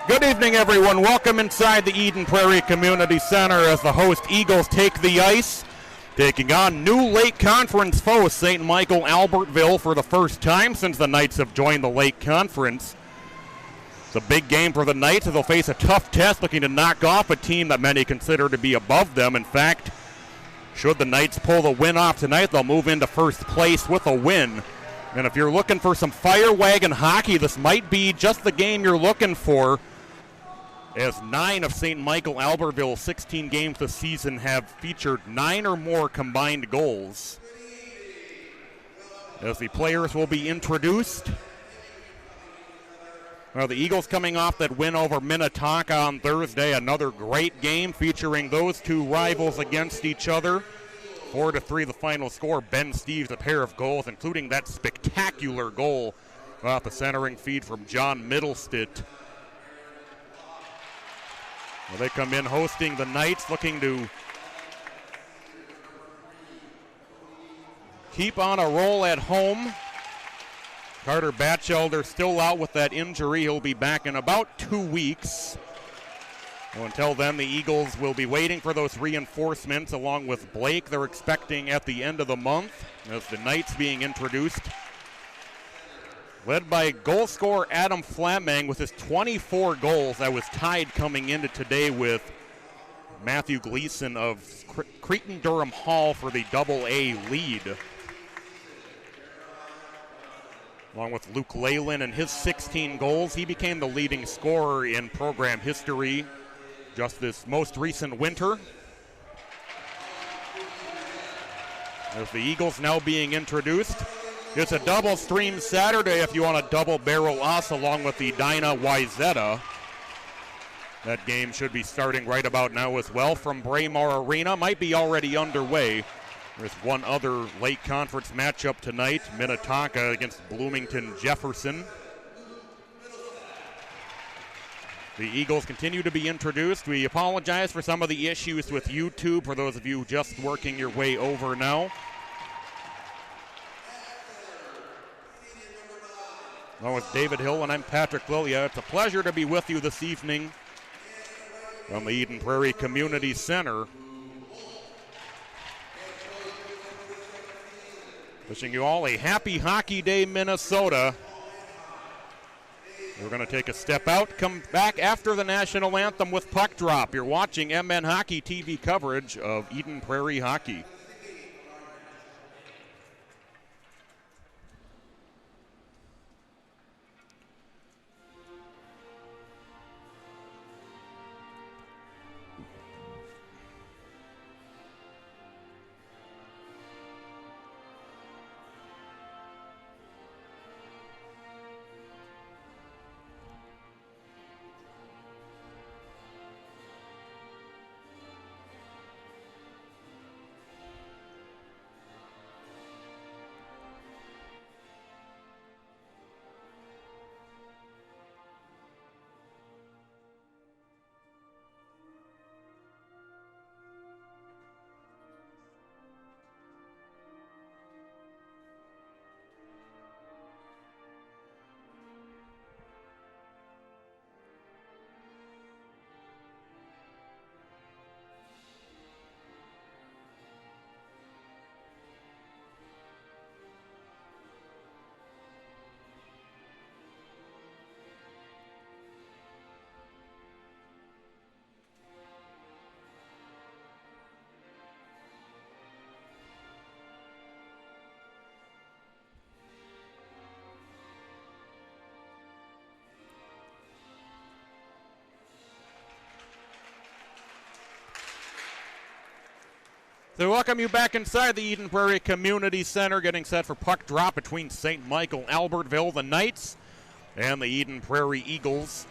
Good evening, everyone. Welcome inside the Eden Prairie Community Center as the host Eagles take the ice, taking on new Lake Conference foe St. Michael-Albertville for the first time since the Knights have joined the Lake Conference. It's a big game for the Knights as they'll face a tough test looking to knock off a team that many consider to be above them. In fact, should the Knights pull the win off tonight, they'll move into first place with a win. And if you're looking for some fire wagon hockey, this might be just the game you're looking for, as 9 of St. Michael-Albertville's 16 games this season have featured 9 or more combined goals. As the players will be introduced. Well, the Eagles coming off that win over Minnetonka on Thursday. Another great game featuring those two rivals against each other. 4-3 the final score. Ben Steves a pair of goals, including that spectacular goal off the centering feed from John Middlestitt. Well, they come in hosting the Knights, looking to keep on a roll at home. Carter Batchelder still out with that injury. He'll be back in about 2 weeks. Well, until then, the Eagles will be waiting for those reinforcements along with Blake. They're expecting at the end of the month as the Knights being introduced. Led by goal scorer Adam Flameng with his 24 goals. That was tied coming into today with Matthew Gleason of Cretin-Durham Hall for the Double-A lead. Along with Luke Leyland and his 16 goals, he became the leading scorer in program history just this most recent winter. As the Eagles now being introduced. It's a double stream Saturday if you want to double barrel us along with the Dinah Wyzetta. That game should be starting right about now as well from Braemar Arena. Might be already underway. There's one other Lake Conference matchup tonight, Minnetonka against Bloomington Jefferson. The Eagles continue to be introduced. We apologize for some of the issues with YouTube for those of you just working your way over now. Along with David Hill, and I'm Patrick Lilia. It's a pleasure to be with you this evening from the Eden Prairie Community Center. Wishing you all a happy Hockey Day, Minnesota. We're going to take a step out, come back after the national anthem with Puck Drop. You're watching MN Hockey TV coverage of Eden Prairie Hockey. So welcome you back inside the Eden Prairie Community Center, getting set for puck drop between St. Michael-Albertville, the Knights, and the Eden Prairie Eagles.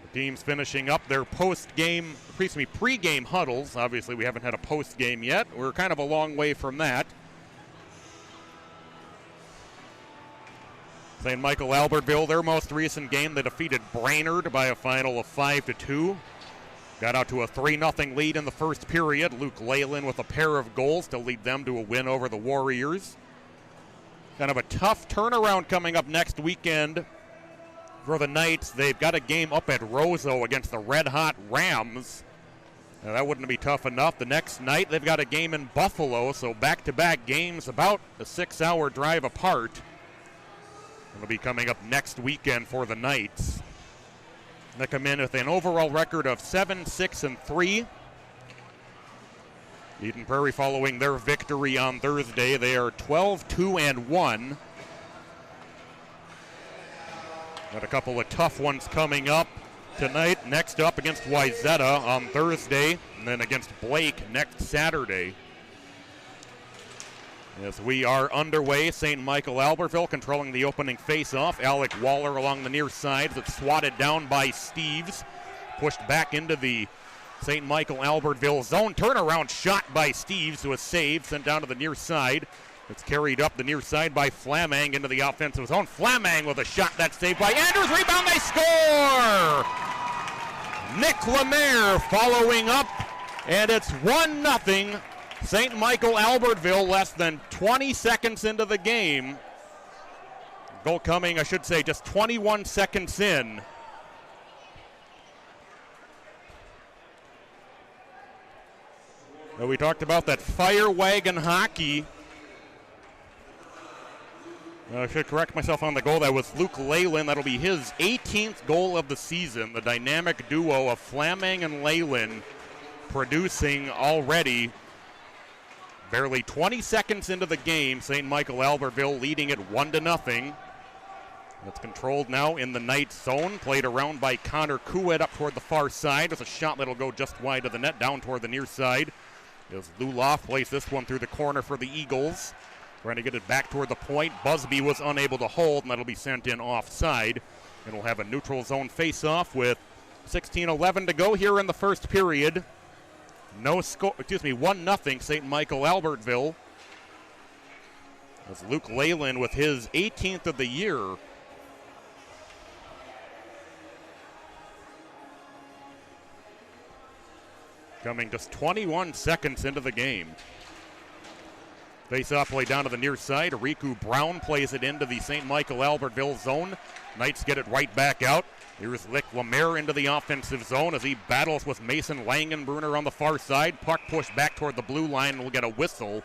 The teams finishing up their pre-game huddles. Obviously, we haven't had a post-game yet. We're kind of a long way from that. St. Michael-Albertville, their most recent game, they defeated Brainerd by a final of 5-2. Got out to a 3-0 lead in the first period. Luke Leyland with a pair of goals to lead them to a win over the Warriors. Kind of a tough turnaround coming up next weekend for the Knights. They've got a game up at Roseau against the Red Hot Rams. Now, that wouldn't be tough enough. The next night, they've got a game in Buffalo, so back-to-back games about a 6-hour drive apart. It'll be coming up next weekend for the Knights. They come in with an overall record of 7-6-3. Eden Prairie following their victory on Thursday. They are 12-2-1. Got a couple of tough ones coming up tonight. Next up against Wayzata on Thursday, and then against Blake next Saturday. As we are underway, St. Michael-Albertville controlling the opening face-off. Alec Waller along the near side. That's swatted down by Steves. Pushed back into the St. Michael-Albertville zone. Turnaround shot by Steves, who was saved, sent down to the near side. It's carried up the near side by Flamang into the offensive zone. Flamang with a shot that's saved by Andrews. Rebound, they score! Nick Lemaire following up, and it's 1-0. St. Michael-Albertville less than 20 seconds into the game. Goal coming, I should say, just 21 seconds in. Well, we talked about that fire wagon hockey. I should correct myself on the goal. That was Luke Leyland. That'll be his 18th goal of the season. The dynamic duo of Flamang and Leyland producing already. Barely 20 seconds into the game, St. Michael-Albertville leading it 1-0. That's controlled now in the Knights zone. Played around by Connor Kuwet up toward the far side. With a shot that'll go just wide of the net, down toward the near side. As Luloff plays this one through the corner for the Eagles. Trying to get it back toward the point. Busby was unable to hold, and that'll be sent in offside. And we'll have a neutral zone face-off with 16:11 to go here in the first period. No score, 1-0 St. Michael-Albertville. As Luke Leyland with his 18th of the year. Coming just 21 seconds into the game. Face-off play down to the near side. Riku Brown plays it into the St. Michael-Albertville zone. Knights get it right back out. Here's Nick Lemaire into the offensive zone as he battles with Mason Langenbrunner on the far side. Puck pushed back toward the blue line, and we'll get a whistle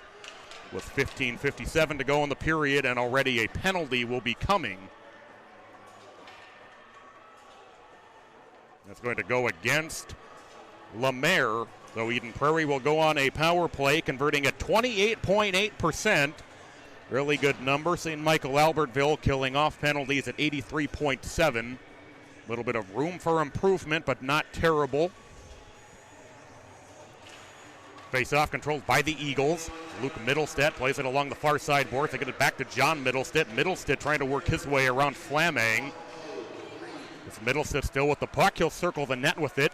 with 15:57 to go in the period, and already a penalty will be coming. That's going to go against Lemaire. So Eden Prairie will go on a power play, converting at 28.8%. Really good number. St. Michael-Albertville killing off penalties at 83.7%. A little bit of room for improvement, but not terrible. Face-off controlled by the Eagles. Luke Middlestedt plays it along the far side boards. They get it back to John Middlestedt. Middlestedt trying to work his way around Flamang. It's Middlestedt still with the puck. He'll circle the net with it.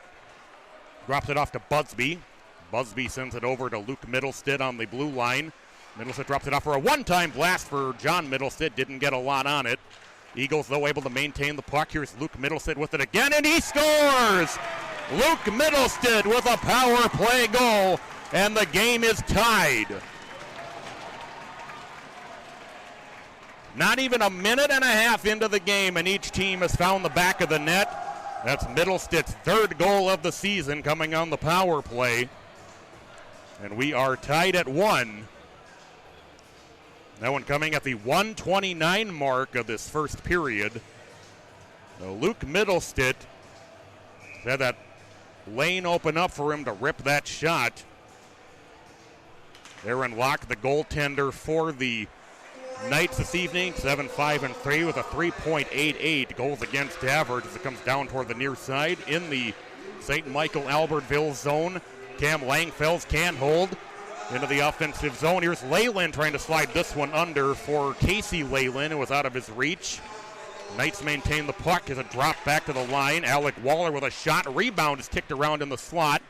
Drops it off to Busby. Busby sends it over to Luke Middlestedt on the blue line. Middlestedt drops it off for a one-time blast for John Middlestedt. Didn't get a lot on it. Eagles, though, able to maintain the puck. Here's Luke Middlestedt with it again, and he scores! Luke Middlestedt with a power play goal, and the game is tied. Not even a minute and a half into the game, and each team has found the back of the net. That's Middlestedt's third goal of the season coming on the power play. And we are tied at 1. That one coming at the 1:29 mark of this first period. So Luke Middlestedt had that lane open up for him to rip that shot. Aaron Locke, the goaltender for the Knights this evening, 7-5-3 with a 3.88 goals against average as it comes down toward the near side in the St. Michael-Albertville zone. Cam Langfels can hold into the offensive zone. Here's Leyland trying to slide this one under for Casey Leyland, who was out of his reach. Knights maintain the puck as it dropped back to the line. Alec Waller with a shot. Rebound is kicked around in the slot.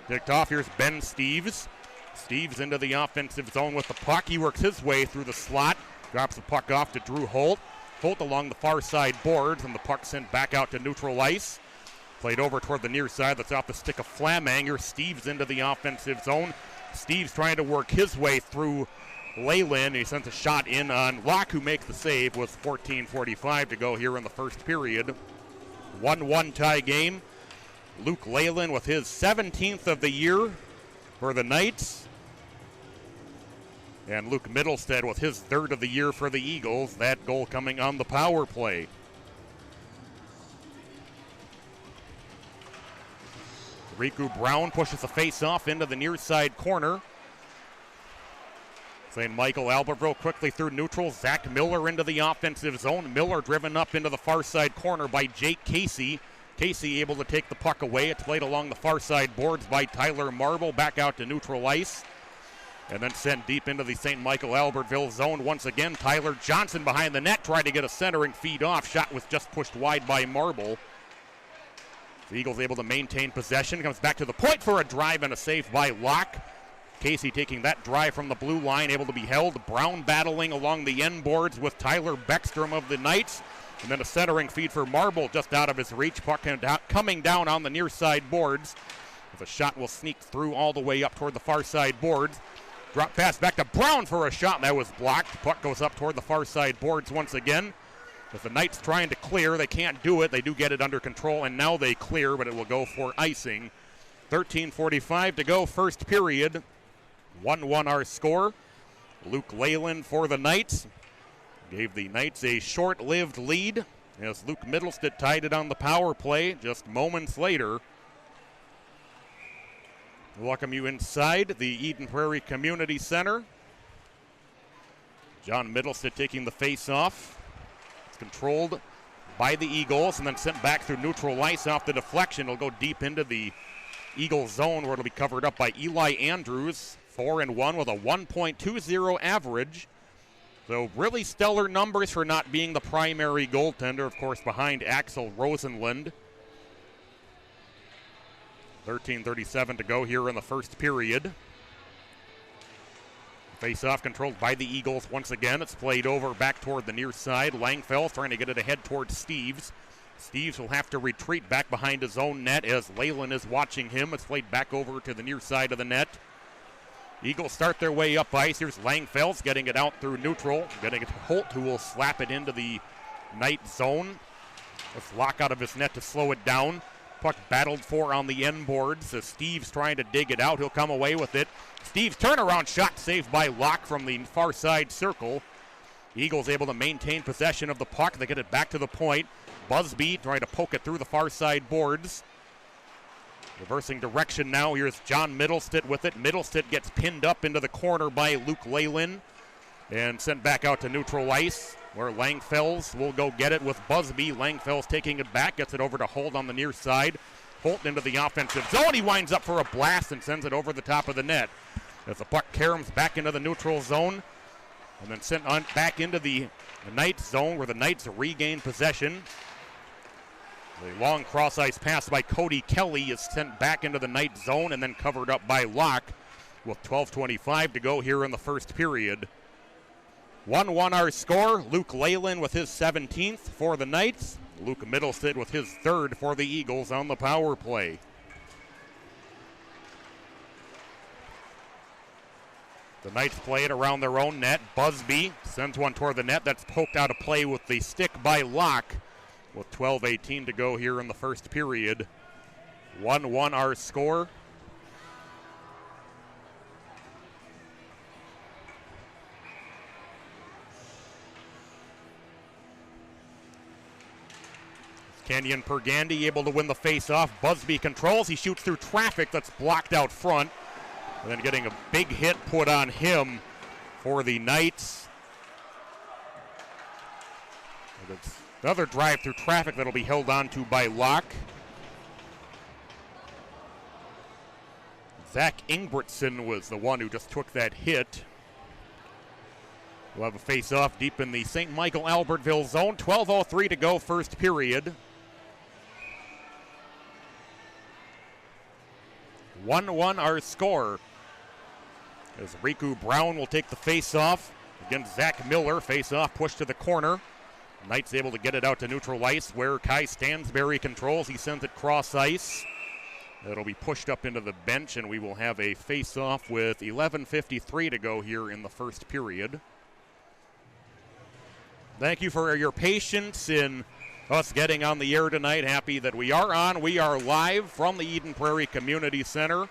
Kicked off. Here's Ben Steves. Steves into the offensive zone with the puck. He works his way through the slot. Drops the puck off to Drew Holt. Holt along the far side boards, and the puck sent back out to neutral ice. Played over toward the near side. That's off the stick of Flamang. Steves into the offensive zone. Steves trying to work his way through Leyland. He sends a shot in on Locke, who makes the save with 14:45 to go here in the first period. 1-1 tie game. Luke Leyland with his 17th of the year for the Knights. And Luke Middlestead with his 3rd of the year for the Eagles. That goal coming on the power play. Riku Brown pushes the face-off into the near side corner. St. Michael-Albertville quickly through neutral. Zach Miller into the offensive zone. Miller driven up into the far side corner by Jake Casey. Casey able to take the puck away. It's played along the far side boards by Tyler Marble. Back out to neutral ice. And then sent deep into the St. Michael-Albertville zone once again. Tyler Johnson behind the net. Tried to get a centering feed off. Shot was just pushed wide by Marble. The Eagles able to maintain possession. Comes back to the point for a drive and a save by Locke. Casey taking that drive from the blue line, able to be held. Brown battling along the end boards with Tyler Beckstrom of the Knights. And then a centering feed for Marble just out of his reach. Puck coming down on the near side boards. The shot will sneak through all the way up toward the far side boards. Drop pass back to Brown for a shot, and that was blocked. Puck goes up toward the far side boards once again. With the Knights trying to clear, they can't do it. They do get it under control, and now they clear, but it will go for icing. 13:45 to go, first period. 1-1 our score. Luke Leyland for the Knights. Gave the Knights a short-lived lead as Luke Middlestead tied it on the power play just moments later. Welcome you inside the Eden Prairie Community Center. John Middlestead taking the face-off. It's controlled by the Eagles and then sent back through neutral ice off the deflection. It'll go deep into the Eagles zone where it'll be covered up by Eli Andrews. 4-1 with a 1.20 average. So really stellar numbers for not being the primary goaltender, of course, behind Axel Rosenlund. 13:37 to go here in the first period. Face-off controlled by the Eagles once again. It's played over back toward the near side. Langfell trying to get it ahead towards Steves. Steves will have to retreat back behind his own net as Leyland is watching him. It's played back over to the near side of the net. Eagles start their way up ice. Here's Langfelds getting it out through neutral. Getting it to Holt, who will slap it into the Knight zone. Let's lock out of his net to slow it down. Puck battled for on the end boards. So Steve's trying to dig it out. He'll come away with it. Steve's turnaround shot saved by Locke from the far side circle. Eagles able to maintain possession of the puck. They get it back to the point. Busby trying to poke it through the far side boards. Reversing direction now. Here's John Middlestead with it. Middlestead gets pinned up into the corner by Luke Leyland and sent back out to neutral ice where Langfells will go get it with Busby. Langfells taking it back, gets it over to Holt on the near side. Holt into the offensive zone. He winds up for a blast and sends it over the top of the net. As the puck caroms back into the neutral zone and then sent on back into the Knights zone where the Knights regain possession. The long cross-ice pass by Cody Kelly is sent back into the Knight zone and then covered up by Locke with 12:25 to go here in the first period. 1-1 our score. Luke Leyland with his 17th for the Knights. Luke Middlestead with his 3rd for the Eagles on the power play. The Knights play it around their own net. Busby sends one toward the net. That's poked out of play with the stick by Locke. With 12:18 to go here in the first period. 1-1 our score. Kenyon Pergandy able to win the face-off. Busby controls. He shoots through traffic that's blocked out front. And then getting a big hit put on him for the Knights. Another drive through traffic that'll be held on to by Locke. Zach Ingebrigtsen was the one who just took that hit. We'll have a face-off deep in the St. Michael-Albertville zone. 12:03 to go, first period. 1-1 our score. As Riku Brown will take the face-off against Zach Miller. Face-off pushed to the corner. Knights able to get it out to neutral ice where Kai Stansberry controls. He sends it cross ice. It'll be pushed up into the bench, and we will have a face-off with 11:53 to go here in the first period. Thank you for your patience in us getting on the air tonight. Happy that we are on. We are live from the Eden Prairie Community Center.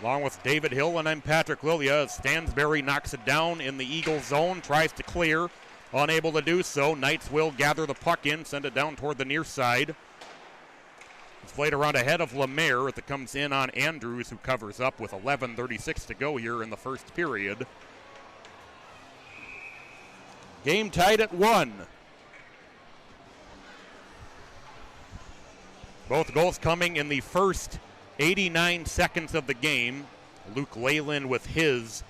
Along with David Hill, and I'm Patrick Lilia. Stansberry knocks it down in the Eagle zone, tries to clear. Unable to do so. Knights will gather the puck in, send it down toward the near side. It's played around ahead of Lemaire as it comes in on Andrews, who covers up with 11:36 to go here in the first period. Game tied at 1. Both goals coming in the first 89 seconds of the game. Luke Leyland with his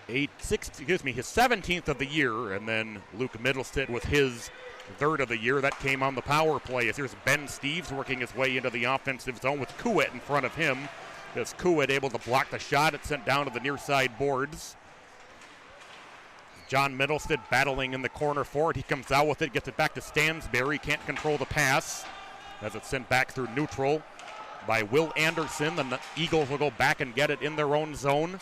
17th of the year, and then Luke Middlestead with his 3rd of the year. That came on the power play. As here's Ben Steeves working his way into the offensive zone with Kuwait in front of him. As Kuwait able to block the shot, it's sent down to the near side boards. John Middlestead battling in the corner for it. He comes out with it, gets it back to Stansberry. Can't control the pass as it's sent back through neutral by Will Anderson. The Eagles will go back and get it in their own zone.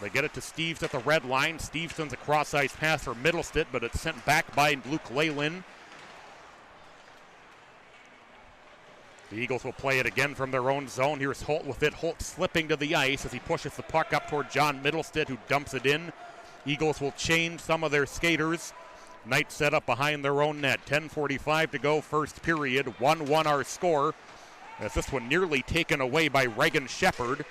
They get it to Steeves at the red line. Steeves sends a cross-ice pass for Middlestead, but it's sent back by Luke Leyland. The Eagles will play it again from their own zone. Here's Holt with it. Holt slipping to the ice as he pushes the puck up toward John Middlestead, who dumps it in. Eagles will change some of their skaters. Knights set up behind their own net. 10:45 to go, first period. 1-1 our score. As this one nearly taken away by Reagan Shepard.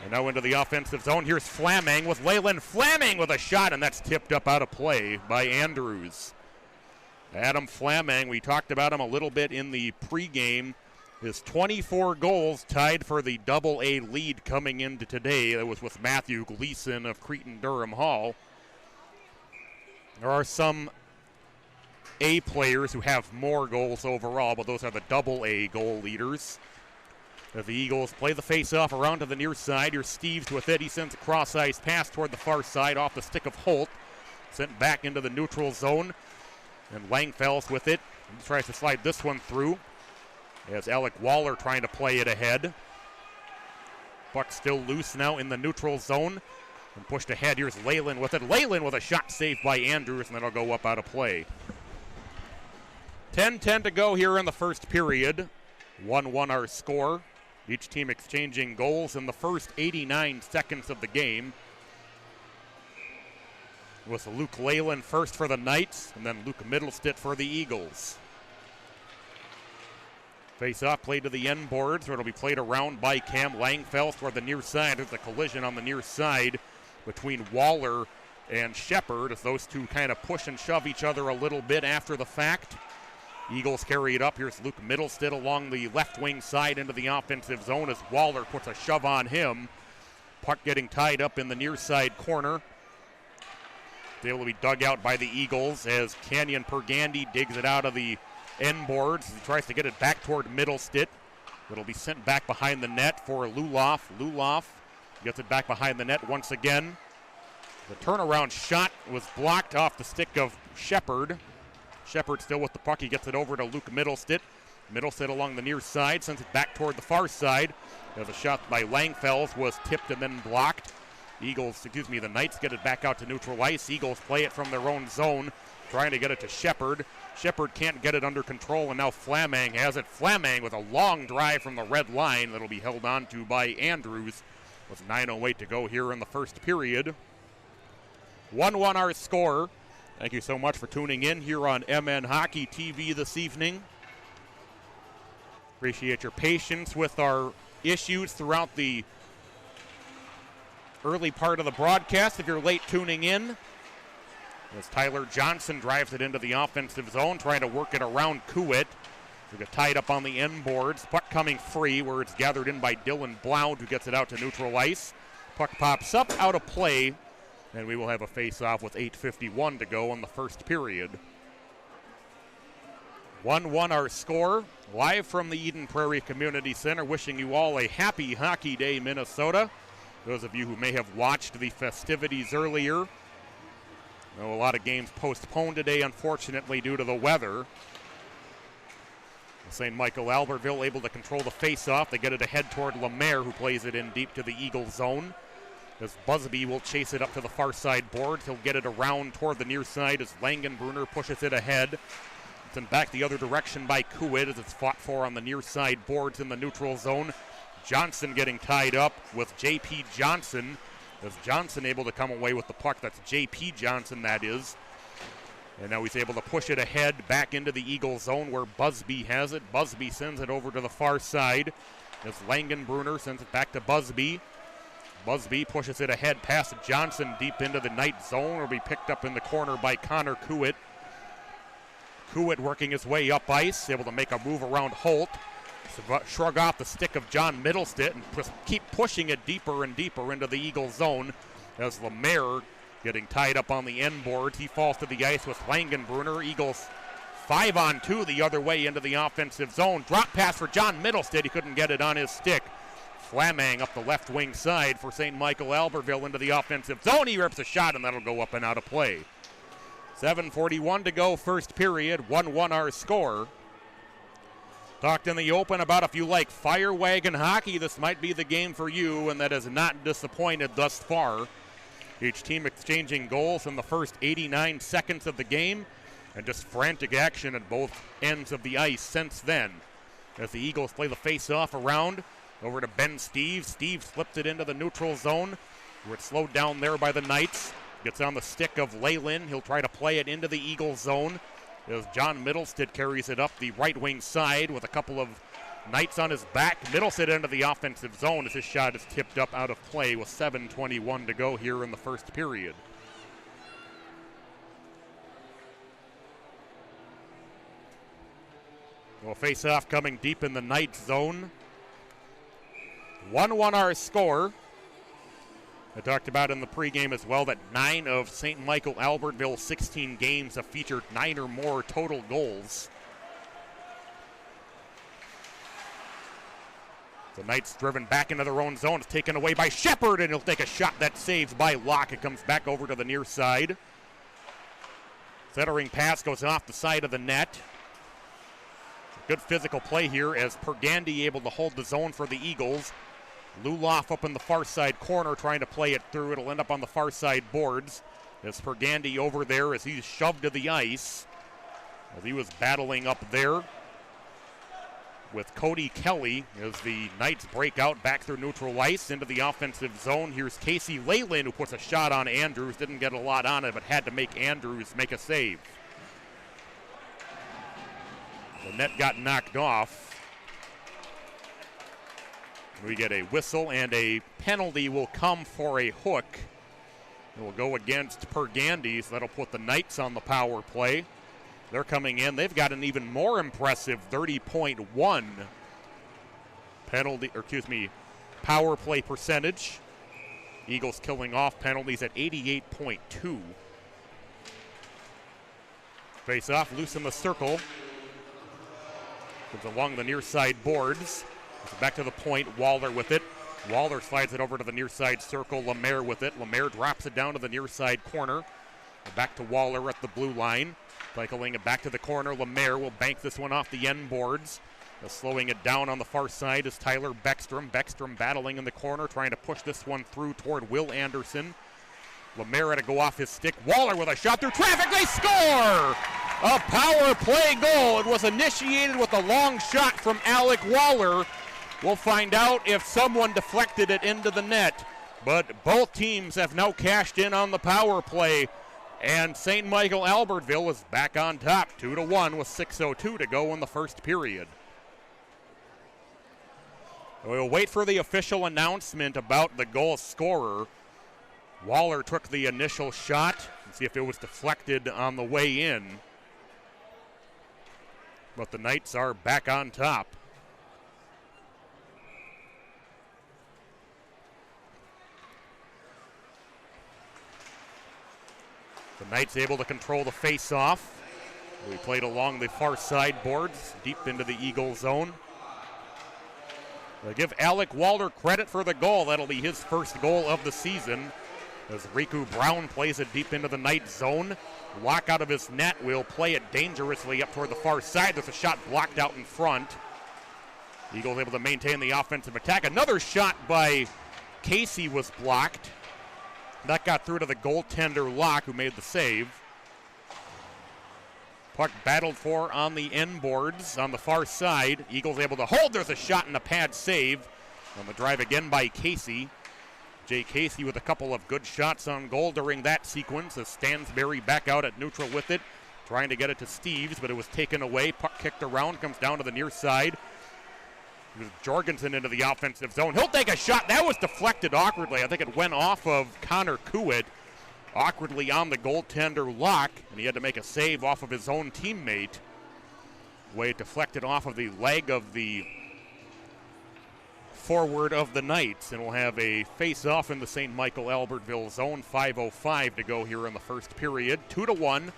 And now into the offensive zone. Here's Flaming with Leyland. Flaming with a shot, and that's tipped up out of play by Andrews. Adam Flaming, we talked about him a little bit in the pregame. His 24 goals tied for the Double-A lead coming into today. That was with Matthew Gleason of Cretin-Durham Hall. There are some A players who have more goals overall, but those are the Double-A goal leaders. As the Eagles play the face-off around to the near side, here's Steeves with it. He sends a cross-ice pass toward the far side off the stick of Holt. Sent back into the neutral zone. And Langfels with it. He tries to slide this one through. As Alec Waller trying to play it ahead. Puck still loose now in the neutral zone. And pushed ahead. Here's Leyland with it. Leyland with a shot saved by Andrews, and then it'll go up out of play. 10:10 to go here in the first period. 1-1 our score. Each team exchanging goals in the first 89 seconds of the game. With Luke Leyland first for the Knights, and then Luke Middlestead for the Eagles. Face-off played to the end boards, where it'll be played around by Cam Langfels toward the near side. There's a collision on the near side between Waller and Shepard, as those two kind of push and shove each other a little bit after the fact. Eagles carry it up. Here's Luke Middlestead along the left wing side into the offensive zone as Waller puts a shove on him. Puck getting tied up in the near side corner. Able to be dug out by the Eagles as Canyon Pergandy digs it out of the end boards. He tries to get it back toward Middlestead. It'll be sent back behind the net for Luloff. Luloff gets it back behind the net once again. The turnaround shot was blocked off the stick of Shepard. Shepard still with the puck. He gets it over to Luke Middlestead. Middlestead along the near side, sends it back toward the far side. The shot by Langfels was tipped and then blocked. The Knights get it back out to neutral ice. Eagles play it from their own zone, trying to get it to Shepard. Shepard can't get it under control, and now Flaming has it. Flaming with a long drive from the red line that'll be held on to by Andrews with 9:08 to go here in the first period. 1-1 our score. Thank you so much for tuning in here on MN Hockey TV this evening. Appreciate your patience with our issues throughout the early part of the broadcast. If you're late tuning in, as Tyler Johnson drives it into the offensive zone, trying to work it around Kuwait. We get tied up on the end boards. Puck coming free, where it's gathered in by Dylan Blount, who gets it out to neutral ice. Puck pops up, out of play, and we will have a face-off with 8:51 to go in the first period. 1-1 our score, live from the Eden Prairie Community Center, wishing you all a happy Hockey Day, Minnesota. Those of you who may have watched the festivities earlier, a lot of games postponed today, unfortunately, due to the weather. St. Michael-Albertville able to control the face-off. They get it ahead toward Lemaire, who plays it in deep to the Eagle zone. as Busby will chase it up to the far side boards. He'll get it around toward the near side as Langenbrunner pushes it ahead. Sent back the other direction by Kuwait as it's fought for on the near side boards in the neutral zone. Johnson getting tied up with J.P. Johnson. As Johnson able to come away with the puck. That's J.P. Johnson, that is. And now he's able to push it ahead back into the Eagle zone where Busby has it. Busby sends it over to the far side as Langenbrunner sends it back to Busby. Busby pushes it ahead past Johnson deep into the Knight zone. Will be picked up in the corner by Connor Kuwait. Kuwait working his way up ice, able to make a move around Holt. Shrug off the stick of John Middlestead and keep pushing it deeper and deeper into the Eagle zone as Lemaire getting tied up on the end boards. He falls to the ice with Langenbrunner. Eagles 5-on-2 the other way into the offensive zone. Drop pass for John Middlestead. He couldn't get it on his stick. Flamang up the left wing side for St. Michael-Albertville into the offensive zone. He rips a shot and that'll go up and out of play. 7:41 to go, first period. 1-1 our score. Talked in the open about if you like fire wagon hockey, this might be the game for you, and that has not disappointed thus far. Each team exchanging goals in the first 89 seconds of the game, and just frantic action at both ends of the ice since then. As the Eagles play the face-off around, over to Ben Steeves. Steeves flipped it into the neutral zone, where it's slowed down there by the Knights. Gets on the stick of Leyland. He'll try to play it into the Eagle zone as John Middlestead carries it up the right wing side with a couple of Knights on his back. Middlestead into the offensive zone as his shot is tipped up out of play with 7:21 to go here in the first period. Well, face-off coming deep in the Knight zone. 1-1 our score. I talked about in the pregame as well that 9 of St. Michael-Albertville's 16 games have featured 9 or more total goals. The Knights driven back into their own zone. It's taken away by Shepard, and he'll take a shot that saves by Locke. It comes back over to the near side. Centering pass goes off the side of the net. Good physical play here as Pergandy able to hold the zone for the Eagles. Luloff up in the far side corner trying to play it through. It'll end up on the far side boards. As Pergandy over there as he's shoved to the ice. As he was battling up there with Cody Kelly as the Knights break out back through neutral ice into the offensive zone. Here's Casey Leyland who puts a shot on Andrews. Didn't get a lot on it, but had to make Andrews make a save. The net got knocked off. We get a whistle and a penalty will come for a hook. It will go against Pergandy, so that'll put the Knights on the power play. They're coming in. They've got an even more impressive 30.1 power play percentage. Eagles killing off penalties at 88.2. Face off, loose in the circle. Comes along the near side boards. Back to the point, Waller with it. Waller slides it over to the near side circle, Lemaire with it. Lemaire drops it down to the near side corner. Back to Waller at the blue line. Cycling it back to the corner, Lemaire will bank this one off the end boards. Slowing it down on the far side is Tyler Beckstrom. Beckstrom battling in the corner, trying to push this one through toward Will Anderson. Lemaire had to go off his stick. Waller with a shot through traffic, they score! A power play goal. It was initiated with a long shot from Alec Waller. We'll find out if someone deflected it into the net. But both teams have now cashed in on the power play. And St. Michael-Albertville is back on top, 2-1 with 6:02 to go in the first period. We'll wait for the official announcement about the goal scorer. Waller took the initial shot. Let's see if it was deflected on the way in. But the Knights are back on top. The Knights able to control the face-off. We played along the far side boards, deep into the Eagle zone. They give Alec Waller credit for the goal. That'll be his first goal of the season. As Riku Brown plays it deep into the Knight zone. Lock out of his net will play it dangerously up toward the far side. There's a shot blocked out in front. Eagles able to maintain the offensive attack. Another shot by Casey was blocked. That got through to the goaltender Locke, who made the save. Puck battled for on the end boards on the far side. Eagles able to hold. There's a shot and a pad save on the drive again by Casey. Jay Casey with a couple of good shots on goal during that sequence as Stansberry back out at neutral with it, trying to get it to Steves, but it was taken away. Puck kicked around, comes down to the near side. Jorgensen into the offensive zone. He'll take a shot. That was deflected awkwardly. I think it went off of Connor Kuwit, awkwardly on the goaltender Locke, and he had to make a save off of his own teammate. Way it deflected off of the leg of the forward of the Knights, and we'll have a face-off in the St. Michael-Albertville zone. 5:05 to go here in the first period. 2-1.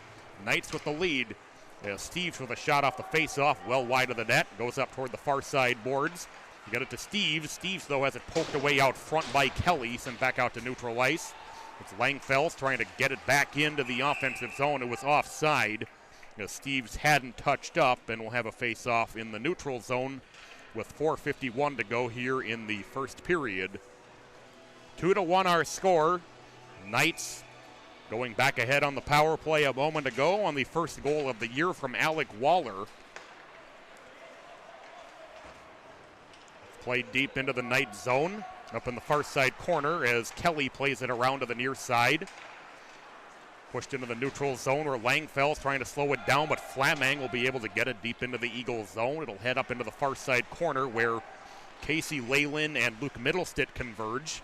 Knights with the lead. Steves with a shot off the face-off, well wide of the net. Goes up toward the far side boards. You get it to Steves. Steves, though, has it poked away out front by Kelly, sent back out to neutral ice. It's Langfels trying to get it back into the offensive zone. It was offside. Steves hadn't touched up, and we'll have a face-off in the neutral zone with 4:51 to go here in the first period. 2-1 our score. Knights going back ahead on the power play a moment ago on the first goal of the year from Alec Waller. Played deep into the Knight zone, up in the far side corner as Kelly plays it around to the near side. Pushed into the neutral zone where Langfels trying to slow it down, but Flamang will be able to get it deep into the Eagles zone. It'll head up into the far side corner where Casey Leyland and Luke Middlestitt converge.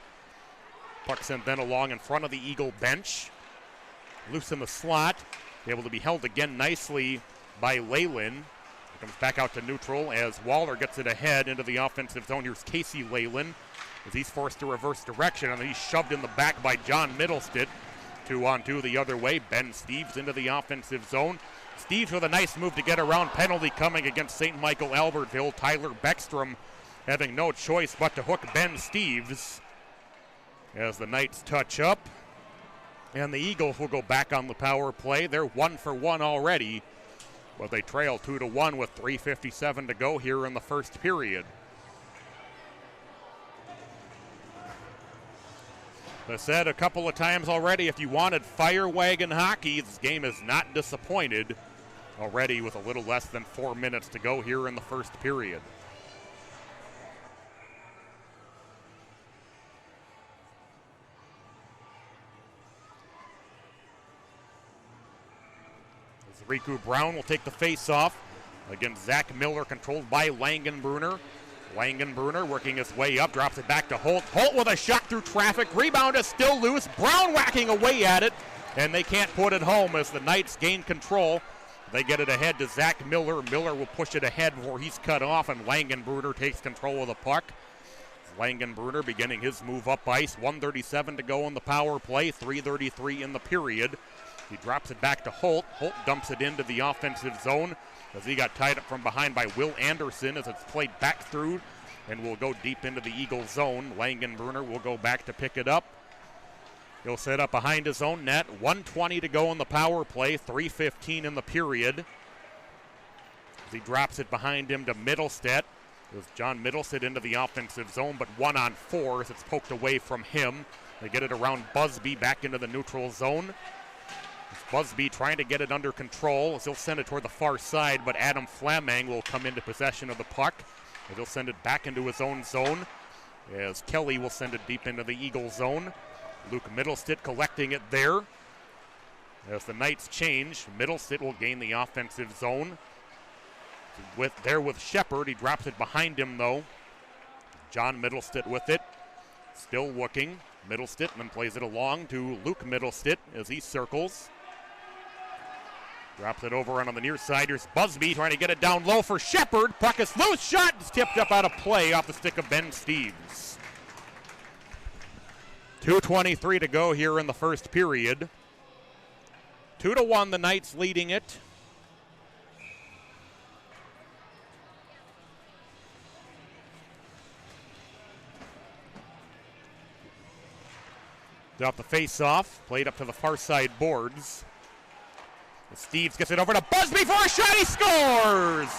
Puck sent then along in front of the Eagle bench. Loose in the slot, able to be held again nicely by Leyland. Comes back out to neutral as Waller gets it ahead into the offensive zone. Here's Casey Leyland as he's forced to reverse direction, and he's shoved in the back by John Middlestitt. 2-on-2 the other way. Ben Steves into the offensive zone. Steves with a nice move to get around. Penalty coming against St. Michael-Albertville. Tyler Beckstrom having no choice but to hook Ben Steves as the Knights touch up. And the Eagles will go back on the power play. They're 1-for-1 already, but they trail 2-1 with 3:57 to go here in the first period. I said a couple of times already, if you wanted fire wagon hockey, this game is not disappointed already with a little less than 4 minutes to go here in the first period. Riku Brown will take the face-off against Zach Miller, controlled by Langenbrunner. Langenbrunner working his way up, drops it back to Holt. Holt with a shot through traffic. Rebound is still loose. Brown whacking away at it, and they can't put it home as the Knights gain control. They get it ahead to Zach Miller. Miller will push it ahead before he's cut off, and Langenbrunner takes control of the puck. Langenbrunner beginning his move up ice. 1:37 to go on the power play. 3:33 in the period. He drops it back to Holt. Holt dumps it into the offensive zone as he got tied up from behind by Will Anderson as it's played back through and will go deep into the Eagles zone. Langenbrunner will go back to pick it up. He'll set up behind his own net. 1:20 to go on the power play. 3:15 in the period. As he drops it behind him to Middlestitt. There's John Middlestitt into the offensive zone, but 1-on-4 as it's poked away from him. They get it around Busby back into the neutral zone. Busby trying to get it under control as he'll send it toward the far side, but Adam Flamang will come into possession of the puck. And he'll send it back into his own zone as Kelly will send it deep into the Eagle zone. Luke Middlestitt collecting it there. As the Knights change, Middlestitt will gain the offensive zone. With Shepard, he drops it behind him though. John Middlestitt with it, still looking. Middlestitt then plays it along to Luke Middlestitt as he circles. Drops it over on the near side. Here's Busby trying to get it down low for Shepard. Puck is loose. Shot is tipped up out of play off the stick of Ben Steves. 2:23 to go here in the first period. 2-1, the Knights leading it. Off the face-off, played up to the far side boards. Steves gets it over to Busby for a shot. He scores!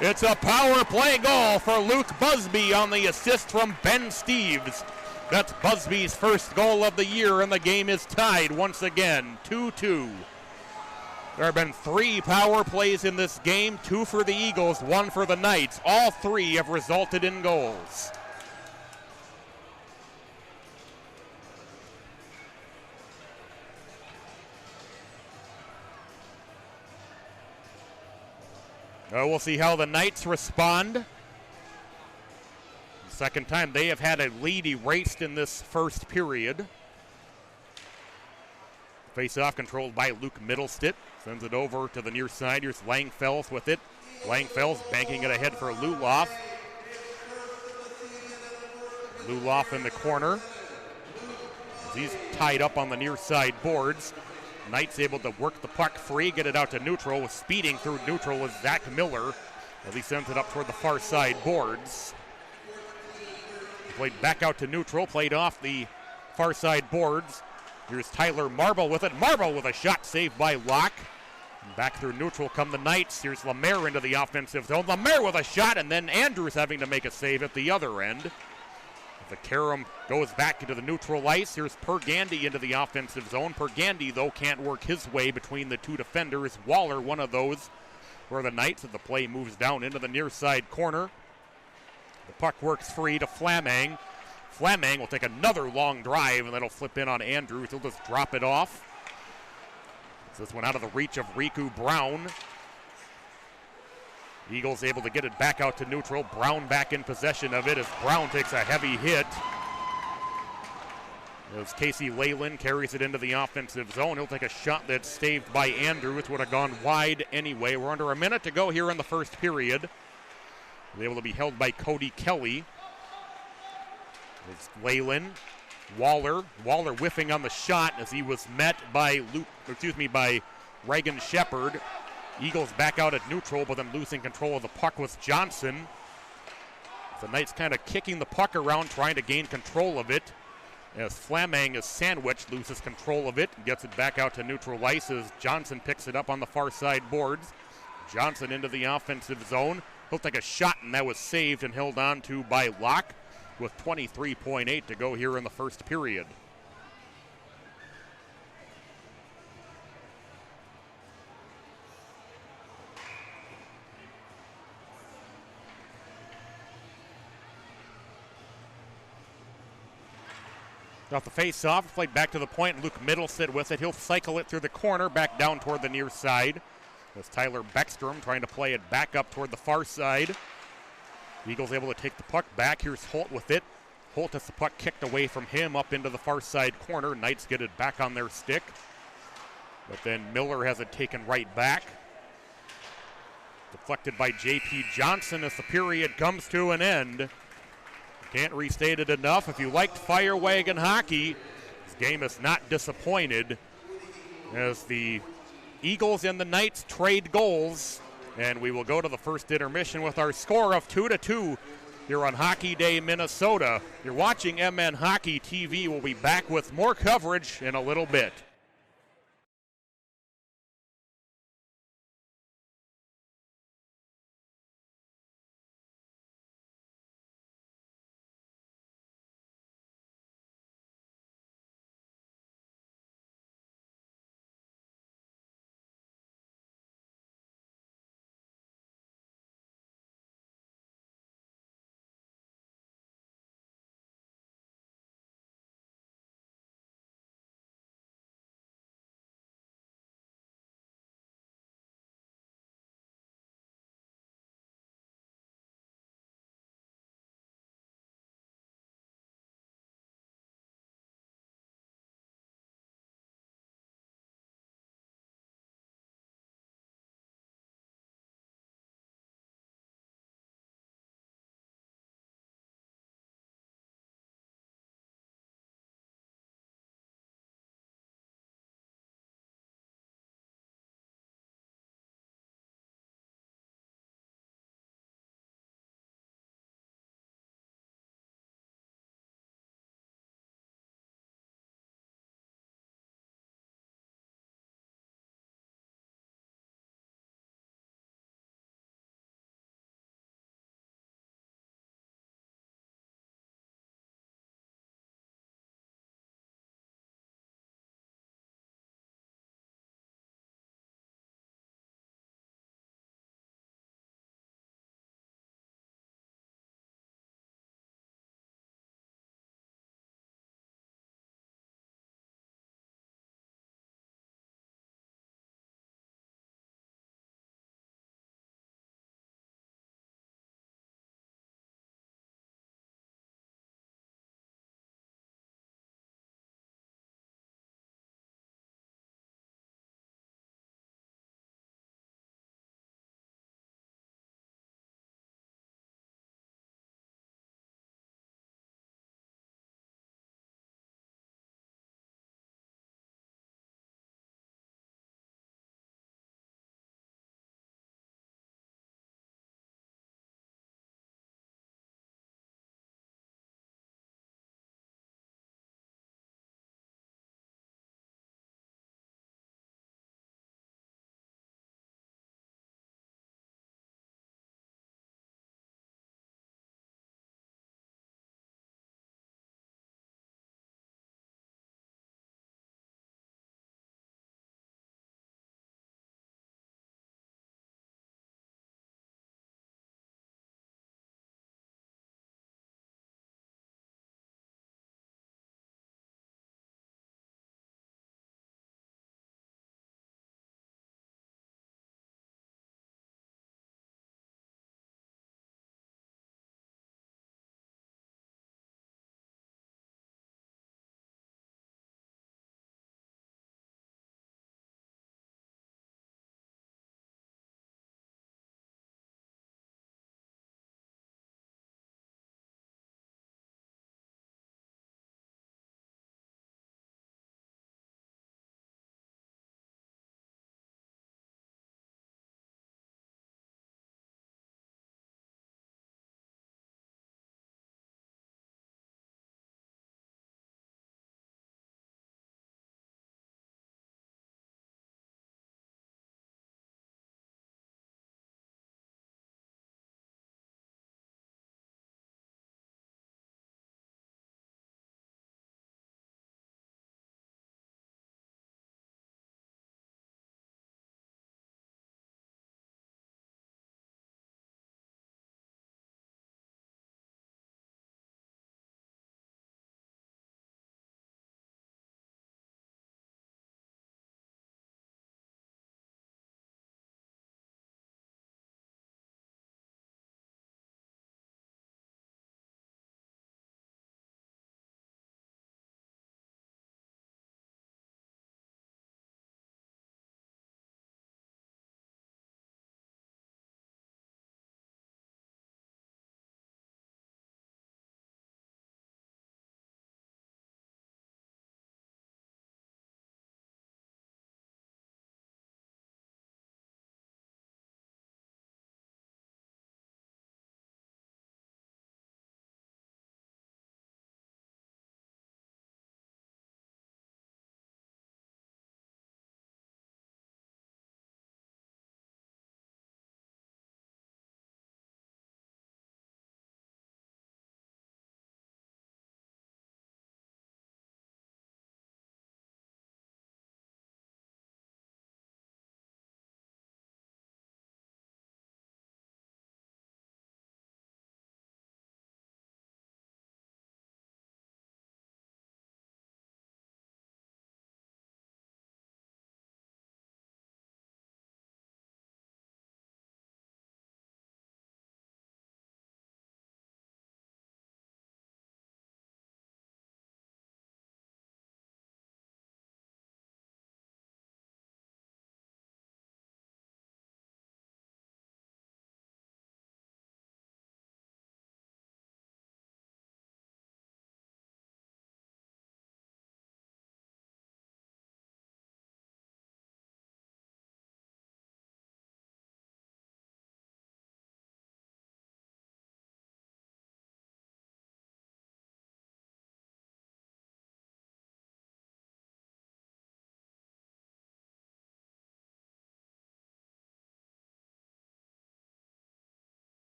It's a power play goal for Luke Busby on the assist from Ben Steves. That's Busby's first goal of the year, and the game is tied once again, 2-2. There have been 3 power plays in this game, 2 for the Eagles, 1 for the Knights. All 3 have resulted in goals. We'll see how the Knights respond. Second time they have had a lead erased in this first period. Face-off controlled by Luke Middlestitt. Sends it over to the near side. Here's Langfels with it. Langfels banking it ahead for Luloff. Luloff in the corner. He's tied up on the near side boards. Knights able to work the puck free, get it out to neutral. With speeding through neutral was Zach Miller as he sends it up toward the far side boards. Played back out to neutral, played off the far side boards. Here's Tyler Marble with it. Marble with a shot saved by Locke. Back through neutral come the Knights. Here's Lemaire into the offensive zone. Lemaire with a shot, and then Andrews having to make a save at the other end. The carom goes back into the neutral ice. Here's Pergandy into the offensive zone. Pergandy, though, can't work his way between the 2 defenders. Waller, one of those for the Knights, as the play moves down into the near side corner. The puck works free to Flamang. Flamang will take another long drive, and that'll flip in on Andrews. He'll just drop it off. This one out of the reach of Riku Brown. Eagles able to get it back out to neutral. Brown back in possession of it as Brown takes a heavy hit. As Casey Leyland carries it into the offensive zone, he'll take a shot that's saved by Andrews. Would have gone wide anyway. We're under a minute to go here in the first period. Able to be held by Cody Kelly. It's Leyland. Waller whiffing on the shot as he was met by Reagan Shepard. Eagles back out at neutral, but then losing control of the puck was Johnson. The Knights kind of kicking the puck around, trying to gain control of it. As Flamang is sandwiched, loses control of it, and gets it back out to neutral ice as Johnson picks it up on the far side boards. Johnson into the offensive zone. He'll take a shot, and that was saved and held on to by Locke with 23.8 to go here in the first period. Off the face-off, played back to the point. Luke Middlestitt with it. He'll cycle it through the corner, back down toward the near side. That's Tyler Beckstrom trying to play it back up toward the far side. Eagles able to take the puck back. Here's Holt with it. Holt has the puck kicked away from him up into the far side corner. Knights get it back on their stick. But then Miller has it taken right back. Deflected by J.P. Johnson as the period comes to an end. Can't restate it enough. If you liked Fire Wagon hockey, this game is not disappointed as the Eagles and the Knights trade goals. And we will go to the first intermission with our score of 2-2 here on Hockey Day, Minnesota. You're watching MN Hockey TV. We'll be back with more coverage in a little bit.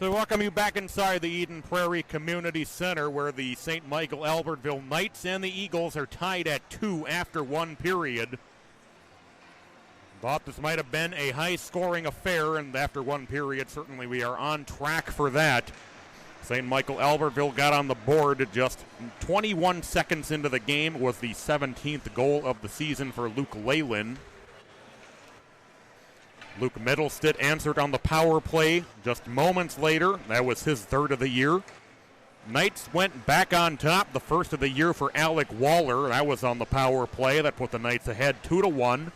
So welcome you back inside the Eden Prairie Community Center, where the St. Michael-Albertville Knights and the Eagles are tied at 2 after one period. Thought this might have been a high-scoring affair, and after one period, certainly we are on track for that. St. Michael-Albertville got on the board just 21 seconds into the game. It was the 17th goal of the season for Luke Leyland. Luke Middlestead answered on the power play just moments later. That was his third of the year. Knights went back on top, the first of the year for Alec Waller. That was on the power play. That put the Knights ahead 2-1.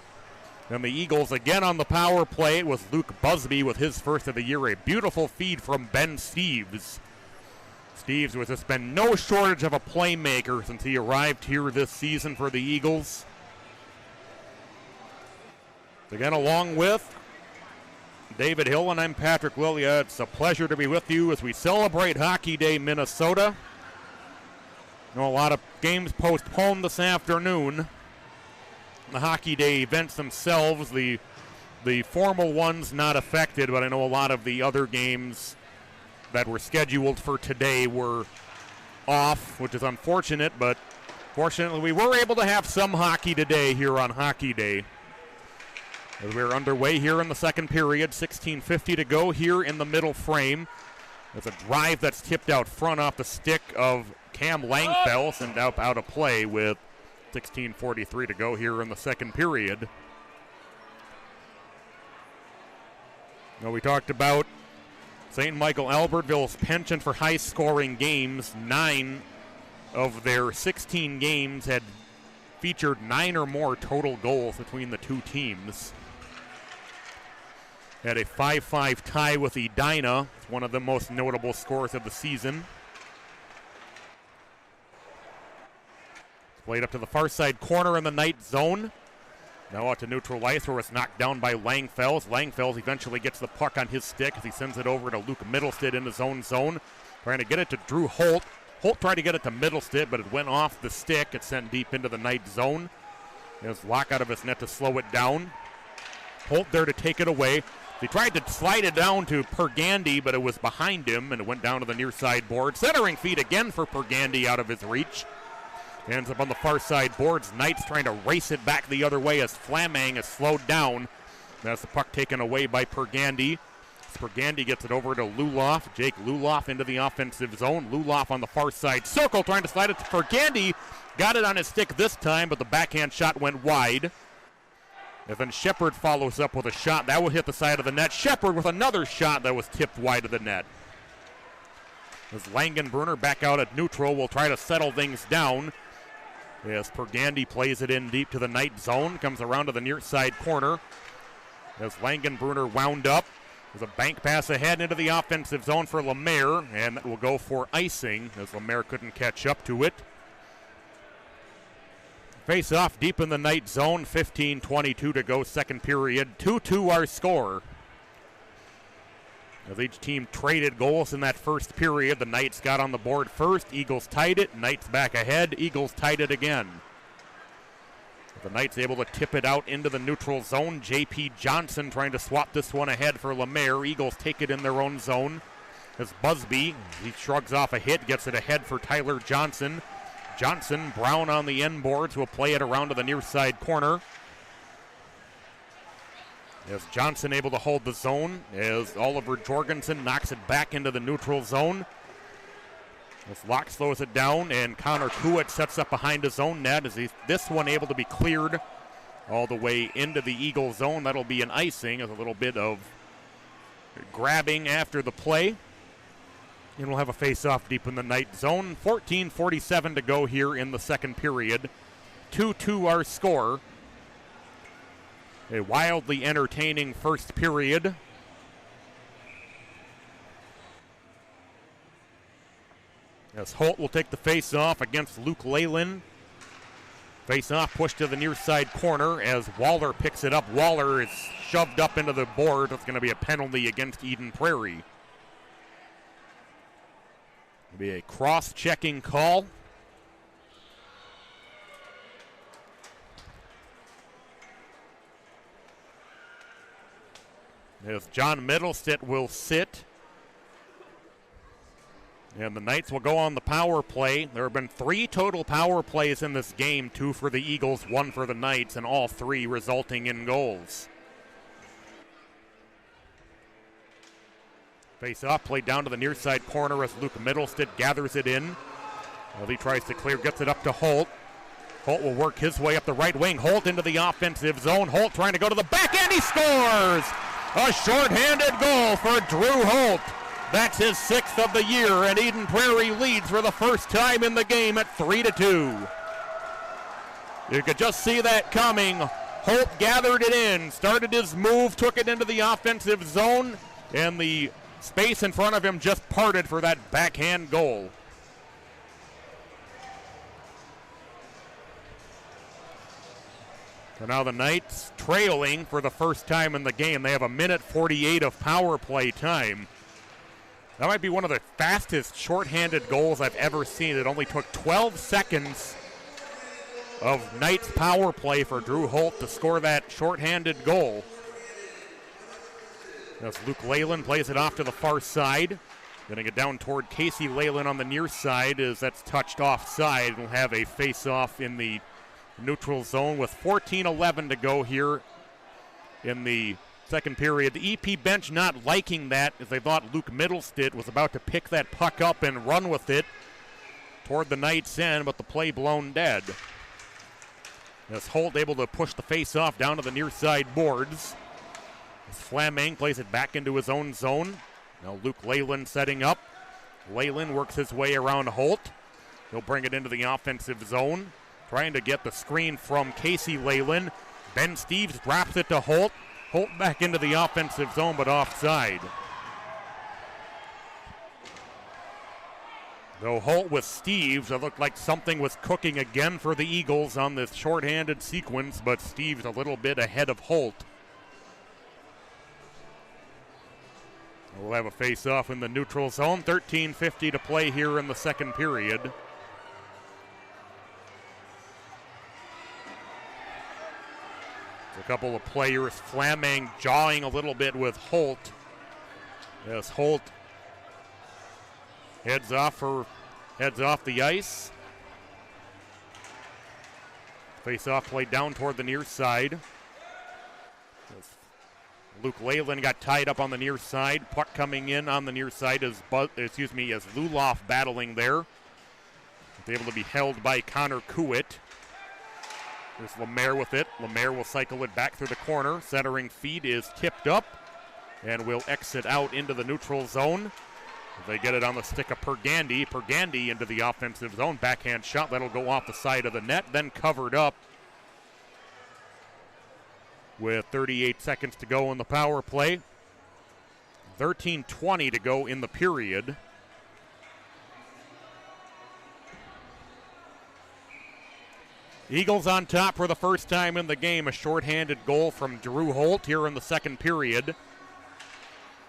And the Eagles again on the power play. It was Luke Busby with his first of the year. A beautiful feed from Ben Steeves. Steeves has just been no shortage of a playmaker since he arrived here this season for the Eagles. Again, along with David Hill, and I'm Patrick Lilia. It's a pleasure to be with you as we celebrate Hockey Day, Minnesota. A lot of games postponed this afternoon. The Hockey Day events themselves, the formal ones not affected, but I know a lot of the other games that were scheduled for today were off, which is unfortunate, but fortunately we were able to have some hockey today here on Hockey Day. As we're underway here in the second period, 16:50 to go here in the middle frame. There's a drive that's tipped out front off the stick of Cam Langfels and out of play with 16:43 to go here in the second period. Now we talked about St. Michael-Albertville's penchant for high-scoring games. 9 of their 16 games had featured 9 or more total goals between the two teams. Had a 5-5 tie with Edina, one of the most notable scores of the season. Played up to the far side corner in the Knight zone. Now out to neutral ice where it's knocked down by Langfels. Langfels eventually gets the puck on his stick as he sends it over to Luke Middlestead in his own zone. Trying to get it to Drew Holt. Holt tried to get it to Middlestead, but it went off the stick. It's sent deep into the Knight zone. There's Locke out of his net to slow it down. Holt there to take it away. He tried to slide it down to Pergandy, but it was behind him, and it went down to the near side board. Centering feed again for Pergandy out of his reach. Ends up on the far side boards. Knights trying to race it back the other way as Flamang is slowed down. That's the puck taken away by Pergandy. Pergandy gets it over to Luloff. Jake Luloff into the offensive zone. Luloff on the far side circle trying to slide it to Pergandy. Got it on his stick this time, but the backhand shot went wide. And then Shepard follows up with a shot. That will hit the side of the net. Shepard with another shot that was tipped wide of the net. As Langenbrunner back out at neutral will try to settle things down. As Pergandy plays it in deep to the Knight zone. Comes around to the near side corner. As Langenbrunner wound up. There's a bank pass ahead into the offensive zone for Lemaire. And that will go for icing as Lemaire couldn't catch up to it. Face off deep in the Knight zone. 15:22 to go, second period. 2-2 our score. As each team traded goals in that first period, the Knights got on the board first. Eagles tied it. Knights back ahead. Eagles tied it again. The Knights able to tip it out into the neutral zone. J.P. Johnson trying to swap this one ahead for Lemaire. Eagles take it in their own zone. As Busby, he shrugs off a hit, gets it ahead for Tyler Johnson. Johnson, Brown on the end boards, will play it around to the near side corner. As Johnson able to hold the zone, as Oliver Jorgensen knocks it back into the neutral zone. As Locke slows it down, and Connor Kuwit sets up behind his own net. As this one able to be cleared all the way into the Eagle zone. That'll be an icing, as a little bit of grabbing after the play. And we'll have a face-off deep in the Knight zone. 14:47 to go here in the second period. 2-2 our score. A wildly entertaining first period. As Holt will take the face-off against Luke Leyland. Face-off pushed to the near side corner as Waller picks it up. Waller is shoved up into the board. That's going to be a penalty against Eden Prairie. It'll be a cross-checking call. As John Middlestead will sit. And the Knights will go on the power play. There have been 3 total power plays in this game, 2 for the Eagles, 1 for the Knights, and all 3 resulting in goals. Face-off played down to the near side corner as Luke Middlestead gathers it in. He tries to clear, gets it up to Holt. Holt will work his way up the right wing. Holt into the offensive zone. Holt trying to go to the back end. He scores! A shorthanded goal for Drew Holt. That's his 6th of the year, and Eden Prairie leads for the first time in the game at 3-2. You could just see that coming. Holt gathered it in, started his move, took it into the offensive zone, and the space in front of him just parted for that backhand goal. So now the Knights trailing for the first time in the game. They have 1:48 of power play time. That might be one of the fastest shorthanded goals I've ever seen. It only took 12 seconds of Knights power play for Drew Holt to score that shorthanded goal. As Luke Leyland plays it off to the far side. Getting it down toward Casey Leyland on the near side as that's touched offside. We'll have a face-off in the neutral zone with 14:11 to go here in the second period. The EP bench not liking that as they thought Luke Middlestead was about to pick that puck up and run with it toward the Knights' end, but the play blown dead. As Holt able to push the face-off down to the near side boards. As Flaming plays it back into his own zone. Now Luke Leyland setting up. Leyland works his way around Holt. He'll bring it into the offensive zone. Trying to get the screen from Casey Leyland. Ben Steeves drops it to Holt. Holt back into the offensive zone, but offside. Though Holt with Steeves, it looked like something was cooking again for the Eagles on this shorthanded sequence, but Steeves a little bit ahead of Holt. We'll have a face-off in the neutral zone. 13:50 to play here in the second period. A couple of players, Flaming jawing a little bit with Holt. As Holt heads off the ice. Face-off played down toward the near side. Luke Leyland got tied up on the near side. Puck coming in on the near side as Luloff battling there. It's able to be held by Connor Kuwit. There's Lemaire with it. Lemaire will cycle it back through the corner. Centering feed is tipped up and will exit out into the neutral zone. They get it on the stick of Pergandy. Pergandy into the offensive zone. Backhand shot. That'll go off the side of the net. Then covered up with 38 seconds to go in the power play. 13:20 to go in the period. Eagles on top for the first time in the game. A shorthanded goal from Drew Holt here in the second period.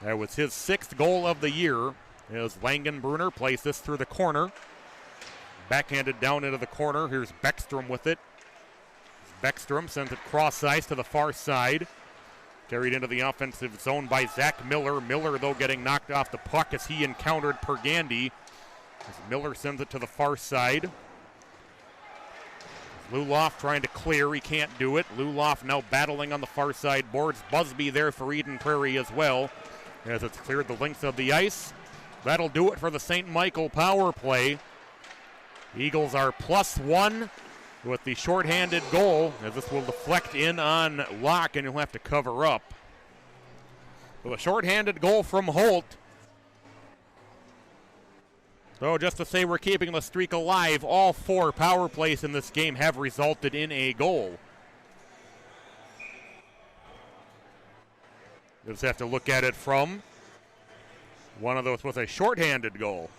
That was his 6th goal of the year as Langenbrunner plays this through the corner. Backhanded down into the corner. Here's Beckstrom with it. Beckstrom sends it cross ice to the far side. Carried into the offensive zone by Zach Miller. Miller, though, getting knocked off the puck as he encountered Pergandy. As Miller sends it to the far side. Luloff trying to clear. He can't do it. Luloff now battling on the far side boards. Busby there for Eden Prairie as well as it's cleared the length of the ice. That'll do it for the St. Michael power play. Eagles are +1 with the shorthanded goal as this will deflect in on Locke and he'll have to cover up. With a shorthanded goal from Holt. So just to say we're keeping the streak alive, all 4 power plays in this game have resulted in a goal. You'll just have to look at it from one of those was a shorthanded goal.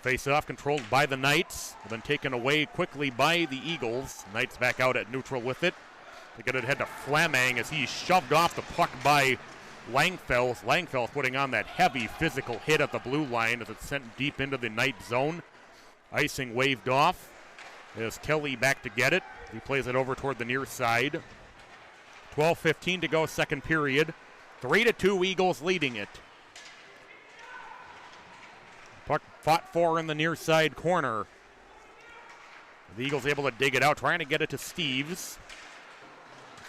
Face-off controlled by the Knights, then taken away quickly by the Eagles. Knights back out at neutral with it. They get it ahead to Flaming as he's shoved off the puck by Langfeld. Langfeld putting on that heavy physical hit at the blue line as it's sent deep into the Knight zone. Icing waved off. There's Kelly back to get it. He plays it over toward the near side. 12:15 to go, second period. 3-2 Eagles leading it. Puck fought for in the near side corner. The Eagles able to dig it out, trying to get it to Steves.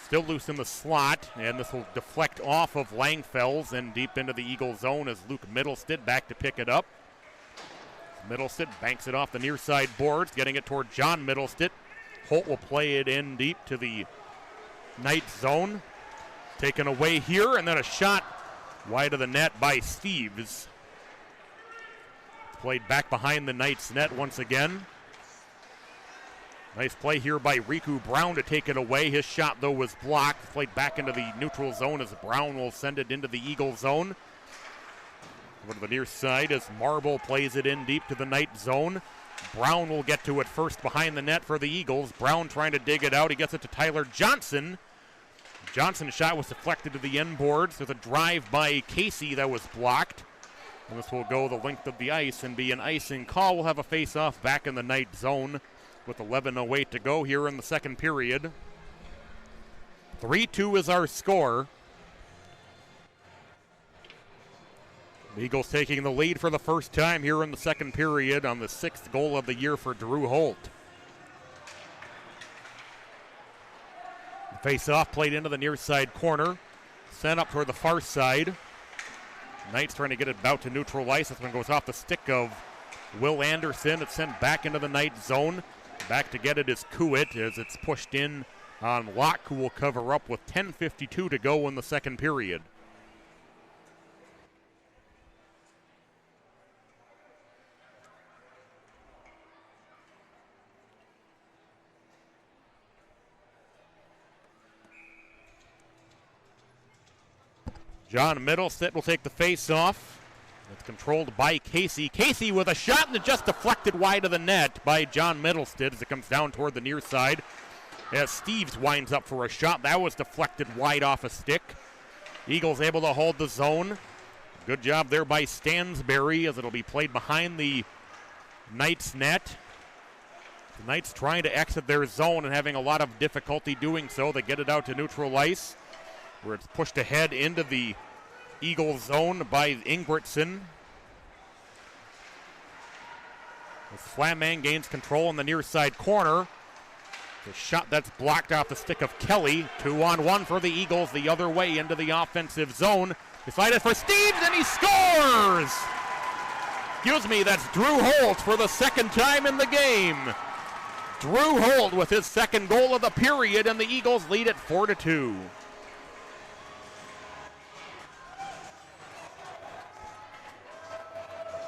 Still loose in the slot, and this will deflect off of Langfells and deep into the Eagle zone as Luke Middlestead back to pick it up. Middlestead banks it off the near side boards, getting it toward John Middlestead. Holt will play it in deep to the Knights zone. Taken away here, and then a shot wide of the net by Steves. Played back behind the Knights net once again. Nice play here by Riku Brown to take it away. His shot, though, was blocked. Played back into the neutral zone as Brown will send it into the Eagle zone. Over to the near side as Marble plays it in deep to the Knight zone. Brown will get to it first behind the net for the Eagles. Brown trying to dig it out. He gets it to Tyler Johnson. Johnson's shot was deflected to the end boards. There's a drive by Casey that was blocked. And this will go the length of the ice and be an icing call. We'll have a face-off back in the Knight zone with 11:08 to go here in the second period. 3-2 is our score. The Eagles taking the lead for the first time here in the second period on the 6th goal of the year for Drew Holt. The face-off played into the near side corner. Sent up toward the far side. Knights trying to get it out to neutral ice. This one goes off the stick of Will Anderson. It's sent back into the Knight zone. Back to get it is Kuwit as it's pushed in on Locke, who will cover up with 10:52 to go in the second period. John Middlestead will take the face-off. It's controlled by Casey. Casey with a shot that just deflected wide of the net by John Middlestead as it comes down toward the near side. As Steves winds up for a shot. That was deflected wide off a stick. Eagles able to hold the zone. Good job there by Stansberry as it'll be played behind the Knights net. The Knights trying to exit their zone and having a lot of difficulty doing so. They get it out to neutral ice where it's pushed ahead into the Eagle zone by Ingwertsen. As Flamang gains control in the near side corner. The shot that's blocked off the stick of Kelly. 2-on-1 for the Eagles the other way into the offensive zone. Decided for Steves and he scores! Excuse me, that's Drew Holt for the second time in the game. Drew Holt with his second goal of the period, and the Eagles lead it 4-2.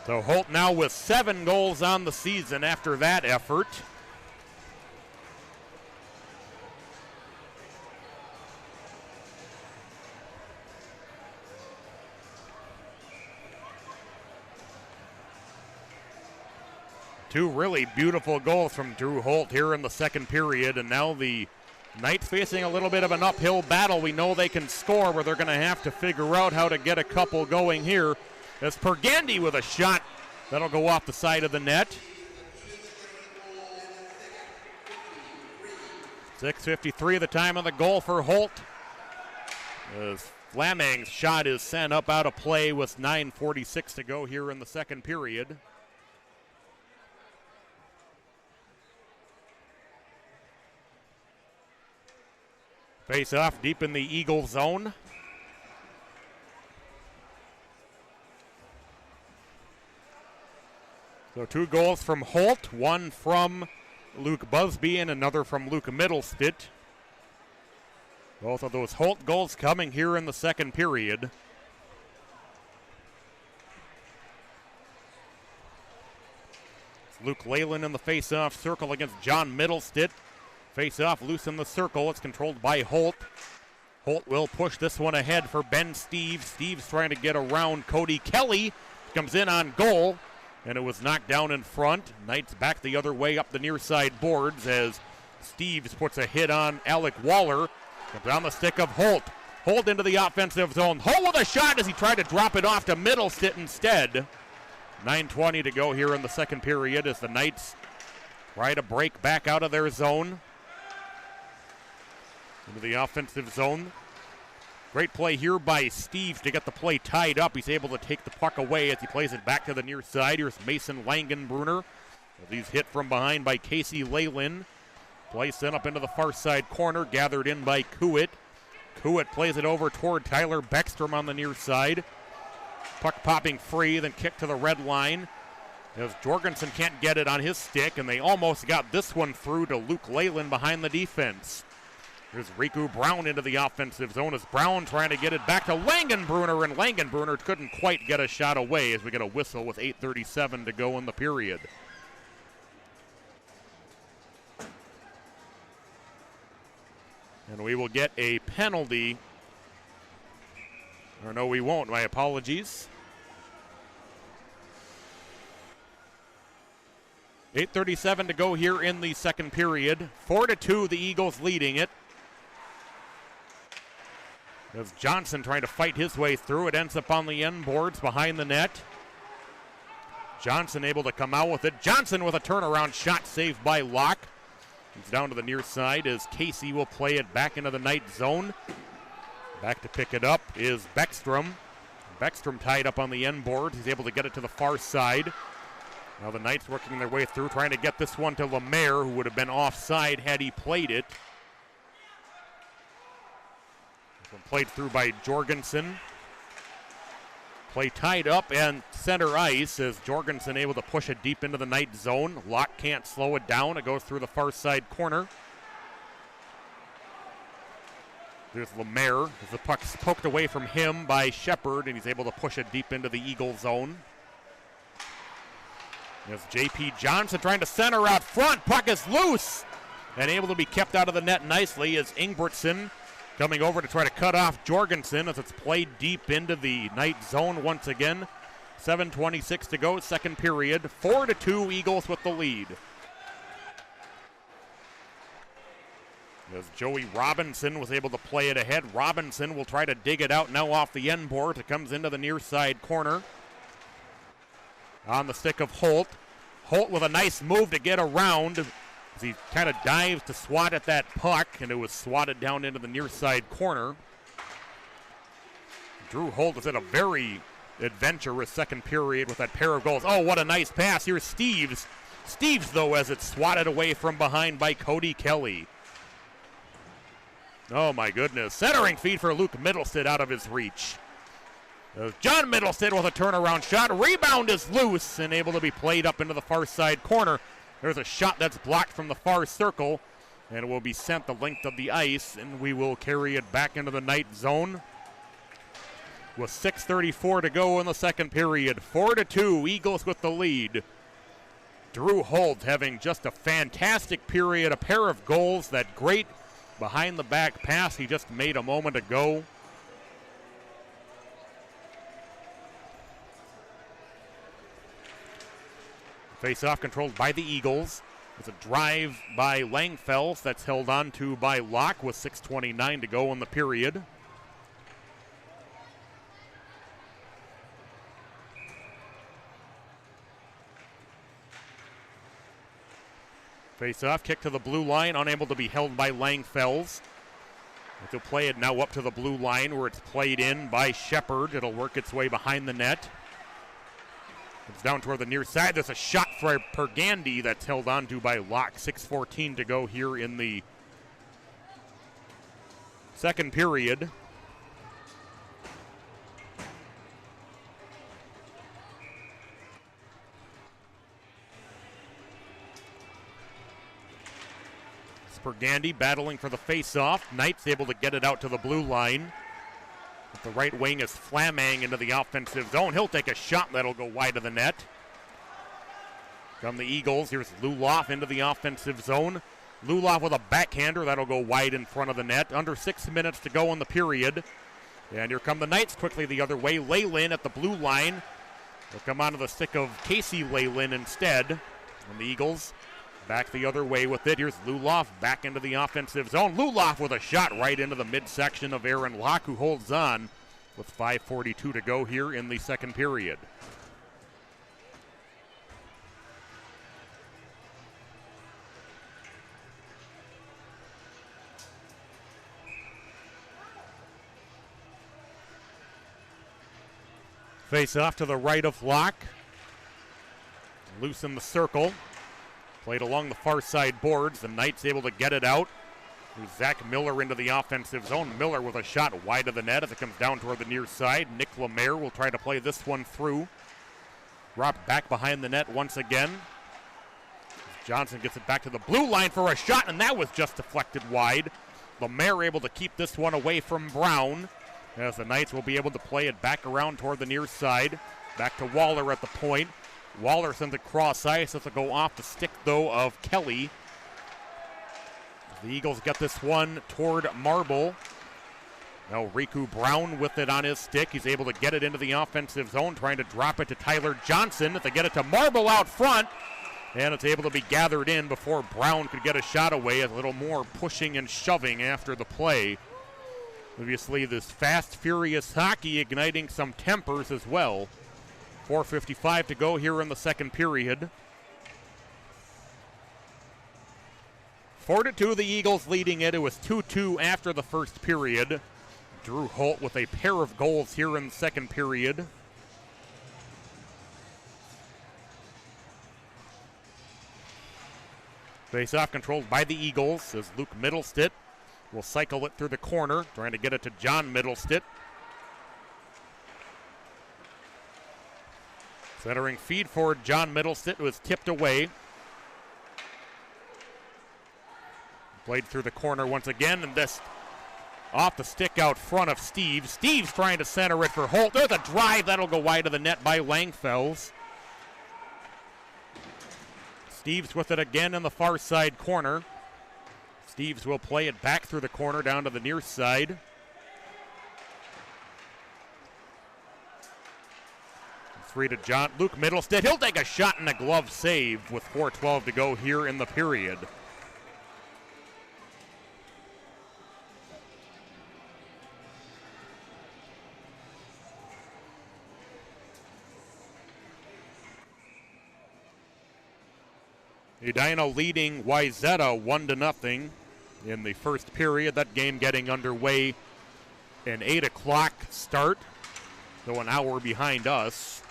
So Holt now with 7 goals on the season after that effort. Two really beautiful goals from Drew Holt here in the second period, and now the Knights facing a little bit of an uphill battle. We know they can score, but they're going to have to figure out how to get a couple going here. As Pergandy with a shot that'll go off the side of the net. 6:53 the time of the goal for Holt. As Flamang's shot is sent up out of play with 9:46 to go here in the second period. Face off deep in the Eagle zone. So 2 goals from Holt, 1 from Luke Busby and another from Luke Middlestead. Both of those Holt goals coming here in the second period. It's Luke Leyland in the face-off circle against John Middlestead. Face-off loose in the circle. It's controlled by Holt. Holt will push this one ahead for Ben Steves. Steves trying to get around Cody Kelly. Comes in on goal. And it was knocked down in front. Knights back the other way up the near side boards as Steves puts a hit on Alec Waller. Comes down the stick of Holt. Holt into the offensive zone. Holt with a shot as he tried to drop it off to Middlestead instead. 9:20 to go here in the second period as the Knights try to break back out of their zone. Into the offensive zone. Great play here by Steve to get the play tied up. He's able to take the puck away as he plays it back to the near side. Here's Mason Langenbrunner. He's hit from behind by Casey Leyland. Play sent up into the far side corner, gathered in by Kuit. Kuit plays it over toward Tyler Beckstrom on the near side. Puck popping free, then kick to the red line. As Jorgensen can't get it on his stick, and they almost got this one through to Luke Leyland behind the defense. Here's Riku Brown into the offensive zone as Brown trying to get it back to Langenbrunner, and Langenbrunner couldn't quite get a shot away as we get a whistle with 8:37 to go in the period. And we will get a penalty. Or no, we won't. My apologies. 8:37 to go here in the second period. 4-2, the Eagles leading it. As Johnson trying to fight his way through. It ends up on the end boards behind the net. Johnson able to come out with it. Johnson with a turnaround shot saved by Locke. He's down to the near side as Casey will play it back into the night zone. Back to pick it up is Beckstrom. Beckstrom tied up on the end board. He's able to get it to the far side. Now the Knights working their way through, trying to get this one to Lemaire, who would have been offside had he played it. This one played through by Jorgensen. Play tied up and center ice as Jorgensen able to push it deep into the night zone. Locke can't slow it down. It goes through the far side corner. There's Lemaire as the puck's poked away from him by Shepard, and he's able to push it deep into the Eagle zone. There's J.P. Johnson trying to center out front. Puck is loose and able to be kept out of the net nicely as Ingbertson coming over to try to cut off Jorgensen as it's played deep into the night zone once again. 7:26 to go, second period. 4-2, Eagles with the lead. As Joey Robinson was able to play it ahead. Robinson will try to dig it out now off the end board. It comes into the near side corner. On the stick of Holt. Holt with a nice move to get around as he kind of dives to swat at that puck, and it was swatted down into the near side corner. Drew Holt has had a very adventurous second period with that pair of goals. Oh, what a nice pass. Here's Steves. Steves, though, as it's swatted away from behind by Cody Kelly. Oh, my goodness. Centering feed for Luke Middlestead out of his reach. John Middlestead with a turnaround shot. Rebound is loose and able to be played up into the far side corner. There's a shot that's blocked from the far circle, and it will be sent the length of the ice, and we will carry it back into the night zone. With 6:34 to go in the second period. 4-2, Eagles with the lead. Drew Holt having just a fantastic period. A pair of goals, that great behind-the-back pass he just made a moment ago. Face-off controlled by the Eagles. It's a drive by Langfels that's held on to by Locke with 6:29 to go in the period. Face-off, kick to the blue line, unable to be held by Langfels. They'll play it now up to the blue line where it's played in by Shepard. It'll work its way behind the net. It's down toward the near side. There's a shot for Pergandy that's held on to by Locke. 6:14 to go here in the second period. Pergandy battling for the face-off. Knights able to get it out to the blue line. At the right wing is Flamang into the offensive zone. He'll take a shot that'll go wide of the net. From the Eagles, here's Luloff into the offensive zone. Luloff with a backhander that'll go wide in front of the net. Under 6 minutes to go in the period. And here come the Knights quickly the other way. Leyland at the blue line. They'll come onto the stick of Casey Leyland instead. And the Eagles back the other way with it. Here's Luloff back into the offensive zone. Luloff with a shot right into the midsection of Aaron Locke, who holds on with 5:42 to go here in the second period. Face off to the right of Locke. Loose in the circle. Played along the far side boards. The Knights able to get it out. There's Zach Miller into the offensive zone. Miller with a shot wide of the net as it comes down toward the near side. Nick Lemaire will try to play this one through. Dropped back behind the net once again. Johnson gets it back to the blue line for a shot, and that was just deflected wide. Lemaire able to keep this one away from Brown, as the Knights will be able to play it back around toward the near side. Back to Waller at the point. Waller sends it cross ice. This will go off the stick, though, of Kelly. The Eagles get this one toward Marble. Now Riku Brown with it on his stick. He's able to get it into the offensive zone, trying to drop it to Tyler Johnson. If they get it to Marble out front, and it's able to be gathered in before Brown could get a shot away. A little more pushing and shoving after the play. Obviously, this fast, furious hockey igniting some tempers as well. 4:55 to go here in the second period. 4-2, the Eagles leading it. It was 2-2 after the first period. Drew Holt with a pair of goals here in the second period. Face-off controlled by the Eagles as Luke Middlestitt will cycle it through the corner, trying to get it to John Middlestitt. Centering feed for John Middlestitt, was tipped away. Played through the corner once again, and this off the stick out front of Steve. Steve's trying to center it for Holt. There's a drive. That'll go wide of the net by Langfells. Steves with it again in the far side corner. Steves will play it back through the corner down to the near side. Three to John. Luke Middlestitt. He'll take a shot and a glove save with 4:12 to go here in the period. Edina leading Wayzata 1-0 in the first period. That game getting underway an 8 o'clock start, though an hour behind us.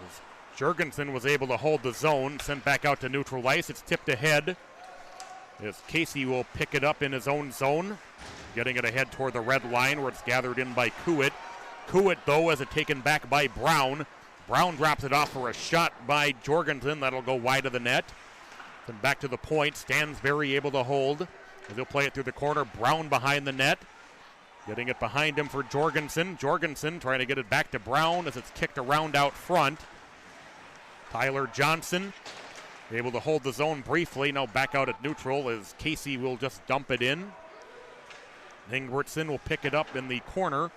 As Jurgensen was able to hold the zone, sent back out to neutral ice. It's tipped ahead as Casey will pick it up in his own zone, getting it ahead toward the red line where it's gathered in by Kuit. Kuit, though, has it taken back by Brown. Brown drops it off for a shot by Jorgensen. That'll go wide of the net. Then back to the point. Stansberry able to hold as he'll play it through the corner. Brown behind the net. Getting it behind him for Jorgensen. Jorgensen trying to get it back to Brown as it's kicked around out front. Tyler Johnson able to hold the zone briefly. Now back out at neutral as Casey will just dump it in. Ingwertson will pick it up in the corner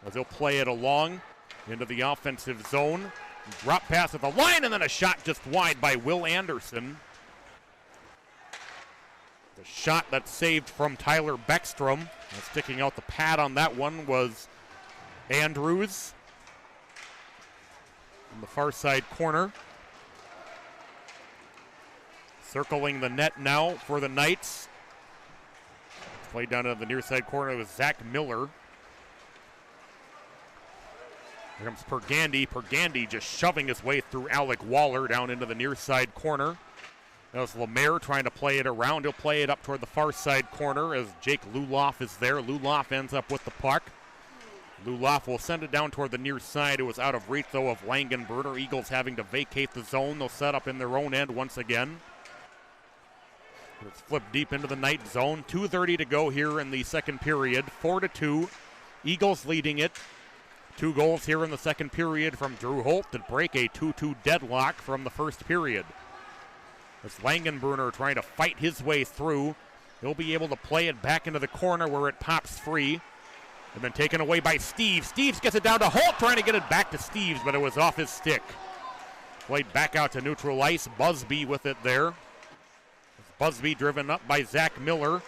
as he'll play it along into the offensive zone. Drop pass at the line, and then a shot just wide by Will Anderson. The shot that's saved from Tyler Beckstrom. And sticking out the pad on that one was Andrews in the far side corner. Circling the net now for the Knights. Played down to the near side corner with Zach Miller. Here comes Pergandy. Pergandy just shoving his way through Alec Waller down into the near side corner. That was Lemaire trying to play it around. He'll play it up toward the far side corner as Jake Luloff is there. Luloff ends up with the puck. Luloff will send it down toward the near side. It was out of reach, though, of Langenbrunner. Eagles having to vacate the zone. They'll set up in their own end once again. It's flipped deep into the Knight zone. 2:30 to go here in the second period. 4-2. Eagles leading it. 2 goals here in the second period from Drew Holt to break a 2-2 deadlock from the first period. As Langenbrunner trying to fight his way through. He'll be able to play it back into the corner where it pops free. And then taken away by Steve. Steves gets it down to Holt, trying to get it back to Steves, but it was off his stick. Played back out to neutral ice. Busby with it there. Busby driven up by Zach Miller.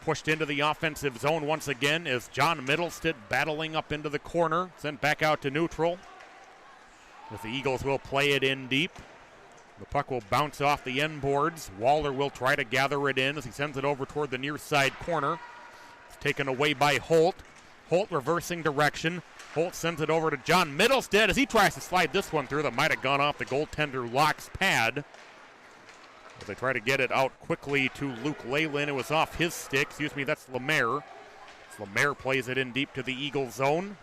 Pushed into the offensive zone once again as John Middlestitt battling up into the corner. Sent back out to neutral. As the Eagles will play it in deep. The puck will bounce off the end boards. Waller will try to gather it in as he sends it over toward the near side corner. It's taken away by Holt. Holt reversing direction. Holt sends it over to John Middlestead as he tries to slide this one through that might have gone off the goaltender Locke's pad. As they try to get it out quickly to Luke Leyland. It was off his stick. Excuse me, that's Lemaire. Lemaire plays it in deep to the Eagle zone.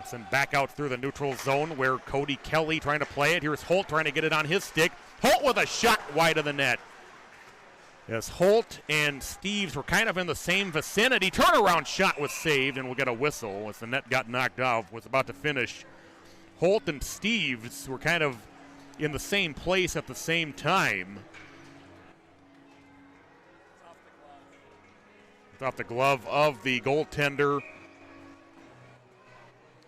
Sent back out through the neutral zone where Cody Kelly trying to play it. Here's Holt trying to get it on his stick. Holt with a shot wide of the net. As Holt and Steves were kind of in the same vicinity. Turnaround shot was saved, and we'll get a whistle as the net got knocked off. Was about to finish. Holt and Steves were kind of in the same place at the same time. It's off the glove of the goaltender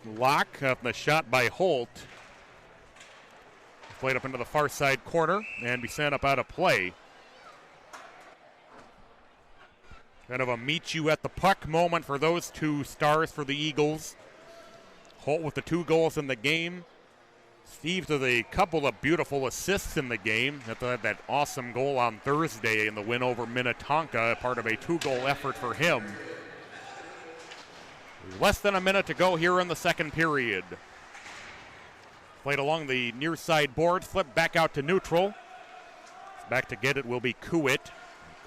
Locke. Up the shot by Holt. Played up into the far side corner and be sent up out of play. Kind of a meet you at the puck moment for those two stars for the Eagles. Holt with the 2 goals in the game. Steves with a couple of beautiful assists in the game. That awesome goal on Thursday in the win over Minnetonka, part of a 2-goal effort for him. Less than a minute to go here in the second period. Played along the near side board, flipped back out to neutral. Back to get it will be Kuwit.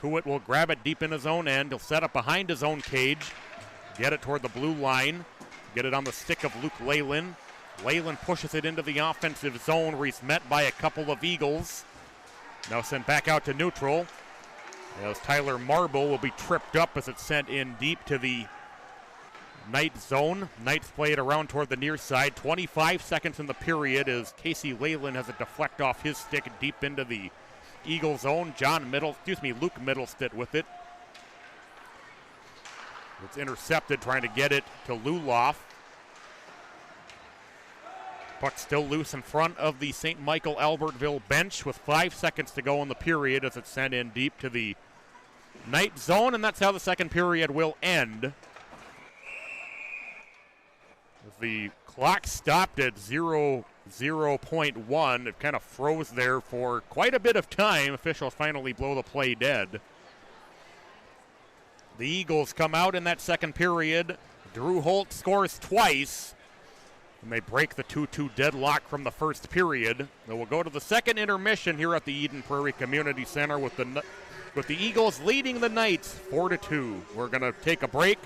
Kuwit will grab it deep in his own end. He'll set up behind his own cage. Get it toward the blue line. Get it on the stick of Luke Leyland. Leyland pushes it into the offensive zone where he's met by a couple of Eagles. Now sent back out to neutral. As Tyler Marble will be tripped up as it's sent in deep to the Knight zone. Knights play it around toward the near side. 25 seconds in the period as Casey Leyland has it deflect off his stick deep into the Eagle zone. Luke Middlestead with it. It's intercepted, trying to get it to Luloff. Puck still loose in front of the St. Michael-Albertville bench with 5 seconds to go in the period as it's sent in deep to the Knight zone, and that's how the second period will end. The clock stopped at 0:01. It kind of froze there for quite a bit of time. Officials finally blow the play dead. The Eagles come out in that second period. Drew Holt scores twice, and they break the 2-2 deadlock from the first period. Then we'll go to the second intermission here at the Eden Prairie Community Center with the Eagles leading the Knights 4-2. We're going to take a break.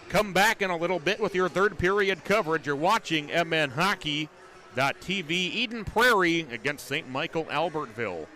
Come back in a little bit with your third period coverage. You're watching MNHockey.tv. Eden Prairie against St. Michael-Albertville.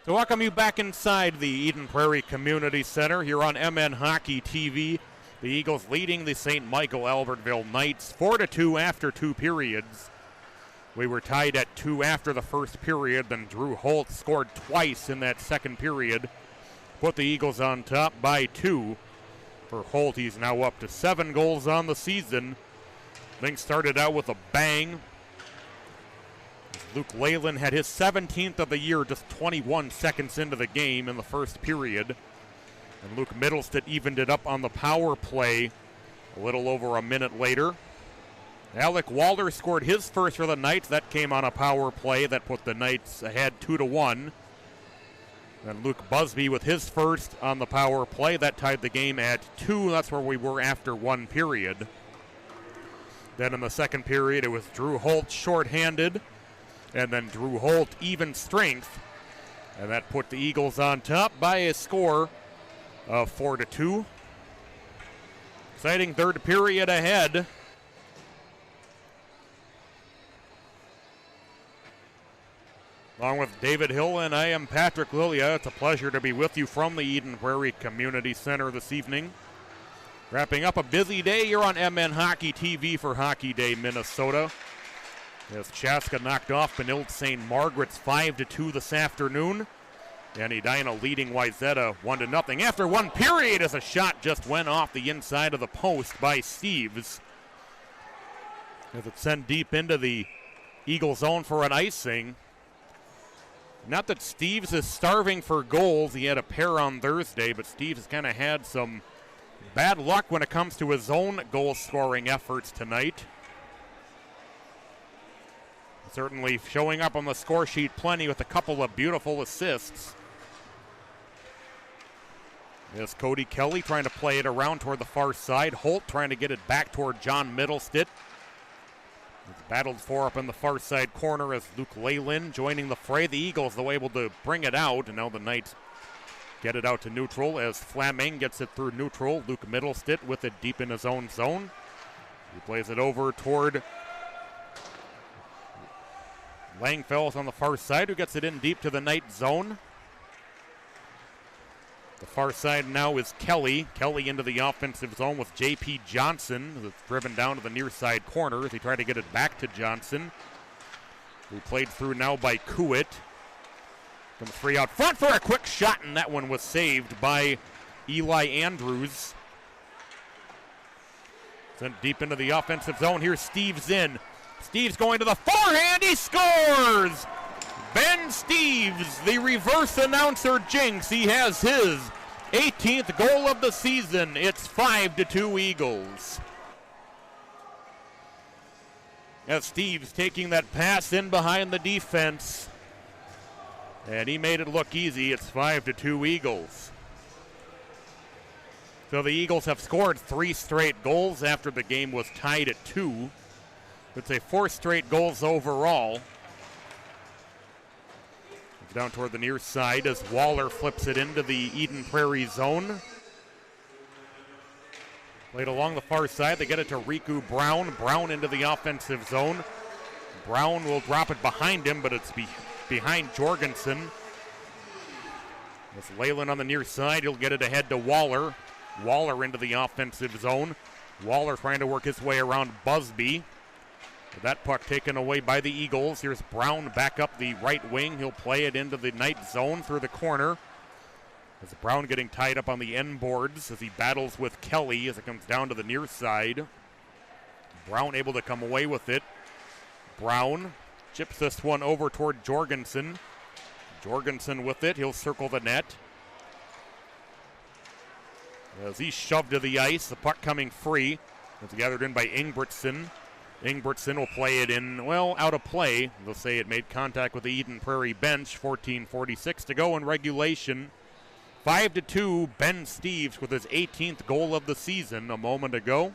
To welcome you back inside the Eden Prairie Community Center here on MN Hockey TV. The Eagles leading the St. Michael-Albertville Knights 4-2 after 2 periods. We were tied at 2 after the first period, then Drew Holt scored twice in that second period. Put the Eagles on top by 2. For Holt, he's now up to 7 goals on the season. Things started out with a bang. Luke Leyland had his 17th of the year just 21 seconds into the game in the first period. And Luke Middlestead evened it up on the power play a little over a minute later. Alec Walder scored his first for the Knights. That came on a power play that put the Knights ahead 2-1. And Luke Busby with his first on the power play. That tied the game at 2. That's where we were after 1 period. Then in the second period, it was Drew Holt shorthanded. And then Drew Holt even strength. And that put the Eagles on top by a score of 4-2. Exciting third period ahead. Along with David Hill, and I am Patrick Lilia. It's a pleasure to be with you from the Eden Prairie Community Center this evening. Wrapping up a busy day here on MN Hockey TV for Hockey Day, Minnesota. As Chaska knocked off Benilde St. Margaret's 5-2 this afternoon. And Edina leading Wayzata 1-0 after 1 period as a shot just went off the inside of the post by Steves. As it sent deep into the Eagle zone for an icing. Not that Steves is starving for goals. He had a pair on Thursday, but Steves has kind of had some bad luck when it comes to his own goal-scoring efforts tonight. Certainly showing up on the score sheet plenty with a couple of beautiful assists. There's Cody Kelly trying to play it around toward the far side. Holt trying to get it back toward John Middlestead. It's battled for up in the far side corner as Luke Leyland joining the fray. The Eagles, though, able to bring it out, and now the Knights get it out to neutral as Flaming gets it through neutral. Luke Middlestead with it deep in his own zone. He plays it over toward Langfell's on the far side, who gets it in deep to the Knight zone. The far side now is Kelly. Kelly into the offensive zone with J.P. Johnson. That's driven down to the near side corner as he tried to get it back to Johnson. Who played through now by Kuwit. Comes free out front for a quick shot, and that one was saved by Eli Andrews. Sent deep into the offensive zone. Here's Steves in. Steves going to the forehand. He scores! Ben Steves, the reverse announcer jinx. He has his 18th goal of the season. It's 5-2 Eagles. As Steves taking that pass in behind the defense. And he made it look easy. It's 5-2 Eagles. So the Eagles have scored 3 straight goals after the game was tied at 2. It's a 4 straight goals overall. It's down toward the near side as Waller flips it into the Eden Prairie zone. Played along the far side. They get it to Riku Brown. Brown into the offensive zone. Brown will drop it behind him, but it's behind Jorgensen. With Leyland on the near side, he'll get it ahead to Waller. Waller into the offensive zone. Waller trying to work his way around Busby. That puck taken away by the Eagles. Here's Brown back up the right wing. He'll play it into the Knight zone through the corner. As Brown getting tied up on the end boards as he battles with Kelly as it comes down to the near side. Brown able to come away with it. Brown chips this one over toward Jorgensen. Jorgensen with it. He'll circle the net. As he's shoved to the ice, the puck coming free. It's gathered in by Ingebrigtsen. Ingebrigtsen will play it in, well, out of play. They'll say it made contact with the Eden Prairie bench. 14:46 to go in regulation. 5-2, Ben Steves with his 18th goal of the season a moment ago.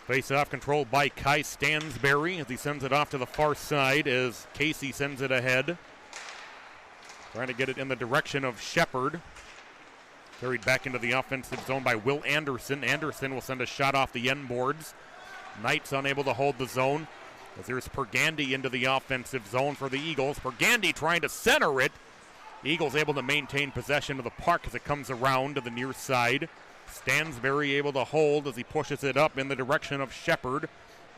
Face-off controlled by Kai Stansberry as he sends it off to the far side as Casey sends it ahead. Trying to get it in the direction of Shepard. Carried back into the offensive zone by Will Anderson. Anderson will send a shot off the end boards. Knights unable to hold the zone. As there's Pergandy into the offensive zone for the Eagles. Pergandy trying to center it. Eagles able to maintain possession of the puck as it comes around to the near side. Stansberry able to hold as he pushes it up in the direction of Shepard.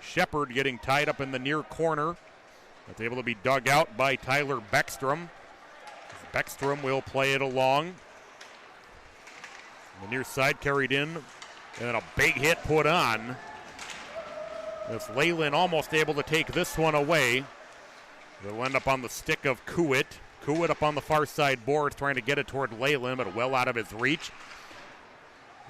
Shepard getting tied up in the near corner. It's able to be dug out by Tyler Beckstrom. Beckstrom will play it along. The near side carried in, and then a big hit put on. As Leyland almost able to take this one away. It'll end up on the stick of Kuwit. Kuwit up on the far side boards trying to get it toward Leyland, but well out of his reach.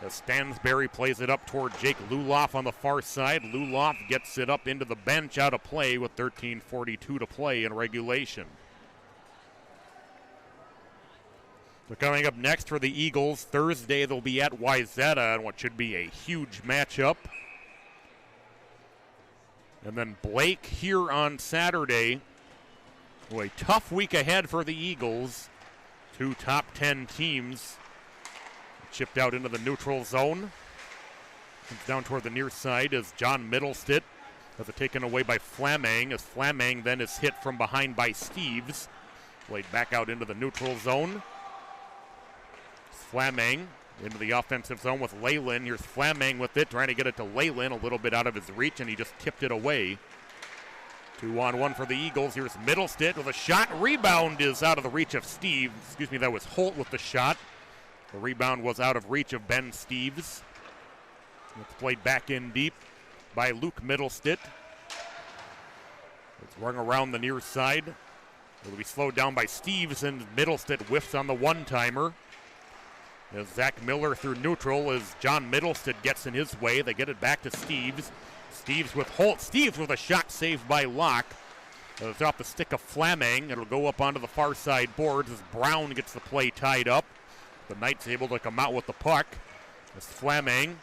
As Stansberry plays it up toward Jake Luloff on the far side. Luloff gets it up into the bench out of play with 13:42 to play in regulation. So coming up next for the Eagles, Thursday they'll be at Wayzata in what should be a huge matchup. And then Blake here on Saturday. A tough week ahead for the Eagles. Two top 10 teams. Chipped out into the neutral zone. Comes down toward the near side as John Middlestead has it taken away by Flamang. As Flamang then is hit from behind by Steves. Played back out into the neutral zone. Flamang into the offensive zone with Leyland. Here's Flamang with it, trying to get it to Leyland, a little bit out of his reach, and he just tipped it away. 2-on-1 for the Eagles. Here's Middlestead with a shot. Rebound is out of the reach of Steve. Excuse me, that was Holt with the shot. The rebound was out of reach of Ben Steves. It's played back in deep by Luke Middlestead. It's rung around the near side. It'll be slowed down by Steves, and Middlestead whiffs on the one-timer. As Zach Miller through neutral as John Middlestead gets in his way. They get it back to Steves. Steves with Holt. Steves with a shot saved by Locke. It's off the stick of Flamang. It'll go up onto the far side boards as Brown gets the play tied up. The Knights able to come out with the puck. As Flamang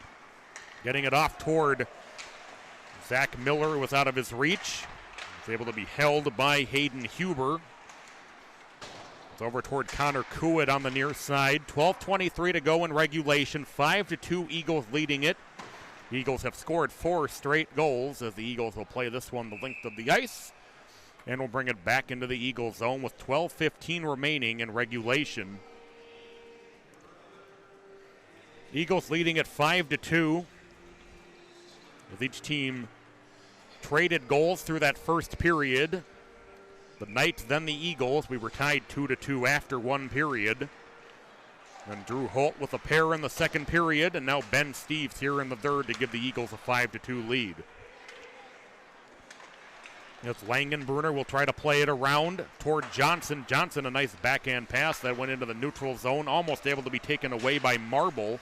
getting it off toward Zach Miller was out of his reach. He's able to be held by Hayden Huber. It's over toward Connor Kuwit on the near side. 12:23 to go in regulation. 5-2 Eagles leading it. The Eagles have scored 4 straight goals as the Eagles will play this one the length of the ice. And we'll bring it back into the Eagles zone with 12:15 remaining in regulation. Eagles leading at 5-2. As each team traded goals through that first period. The Knights, then the Eagles. We were tied 2-2 after one period. And Drew Holt with a pair in the second period, and now Ben Steves here in the third to give the Eagles a 5-2 lead. As Langenbrunner will try to play it around toward Johnson. Johnson, a nice backhand pass that went into the neutral zone, almost able to be taken away by Marble.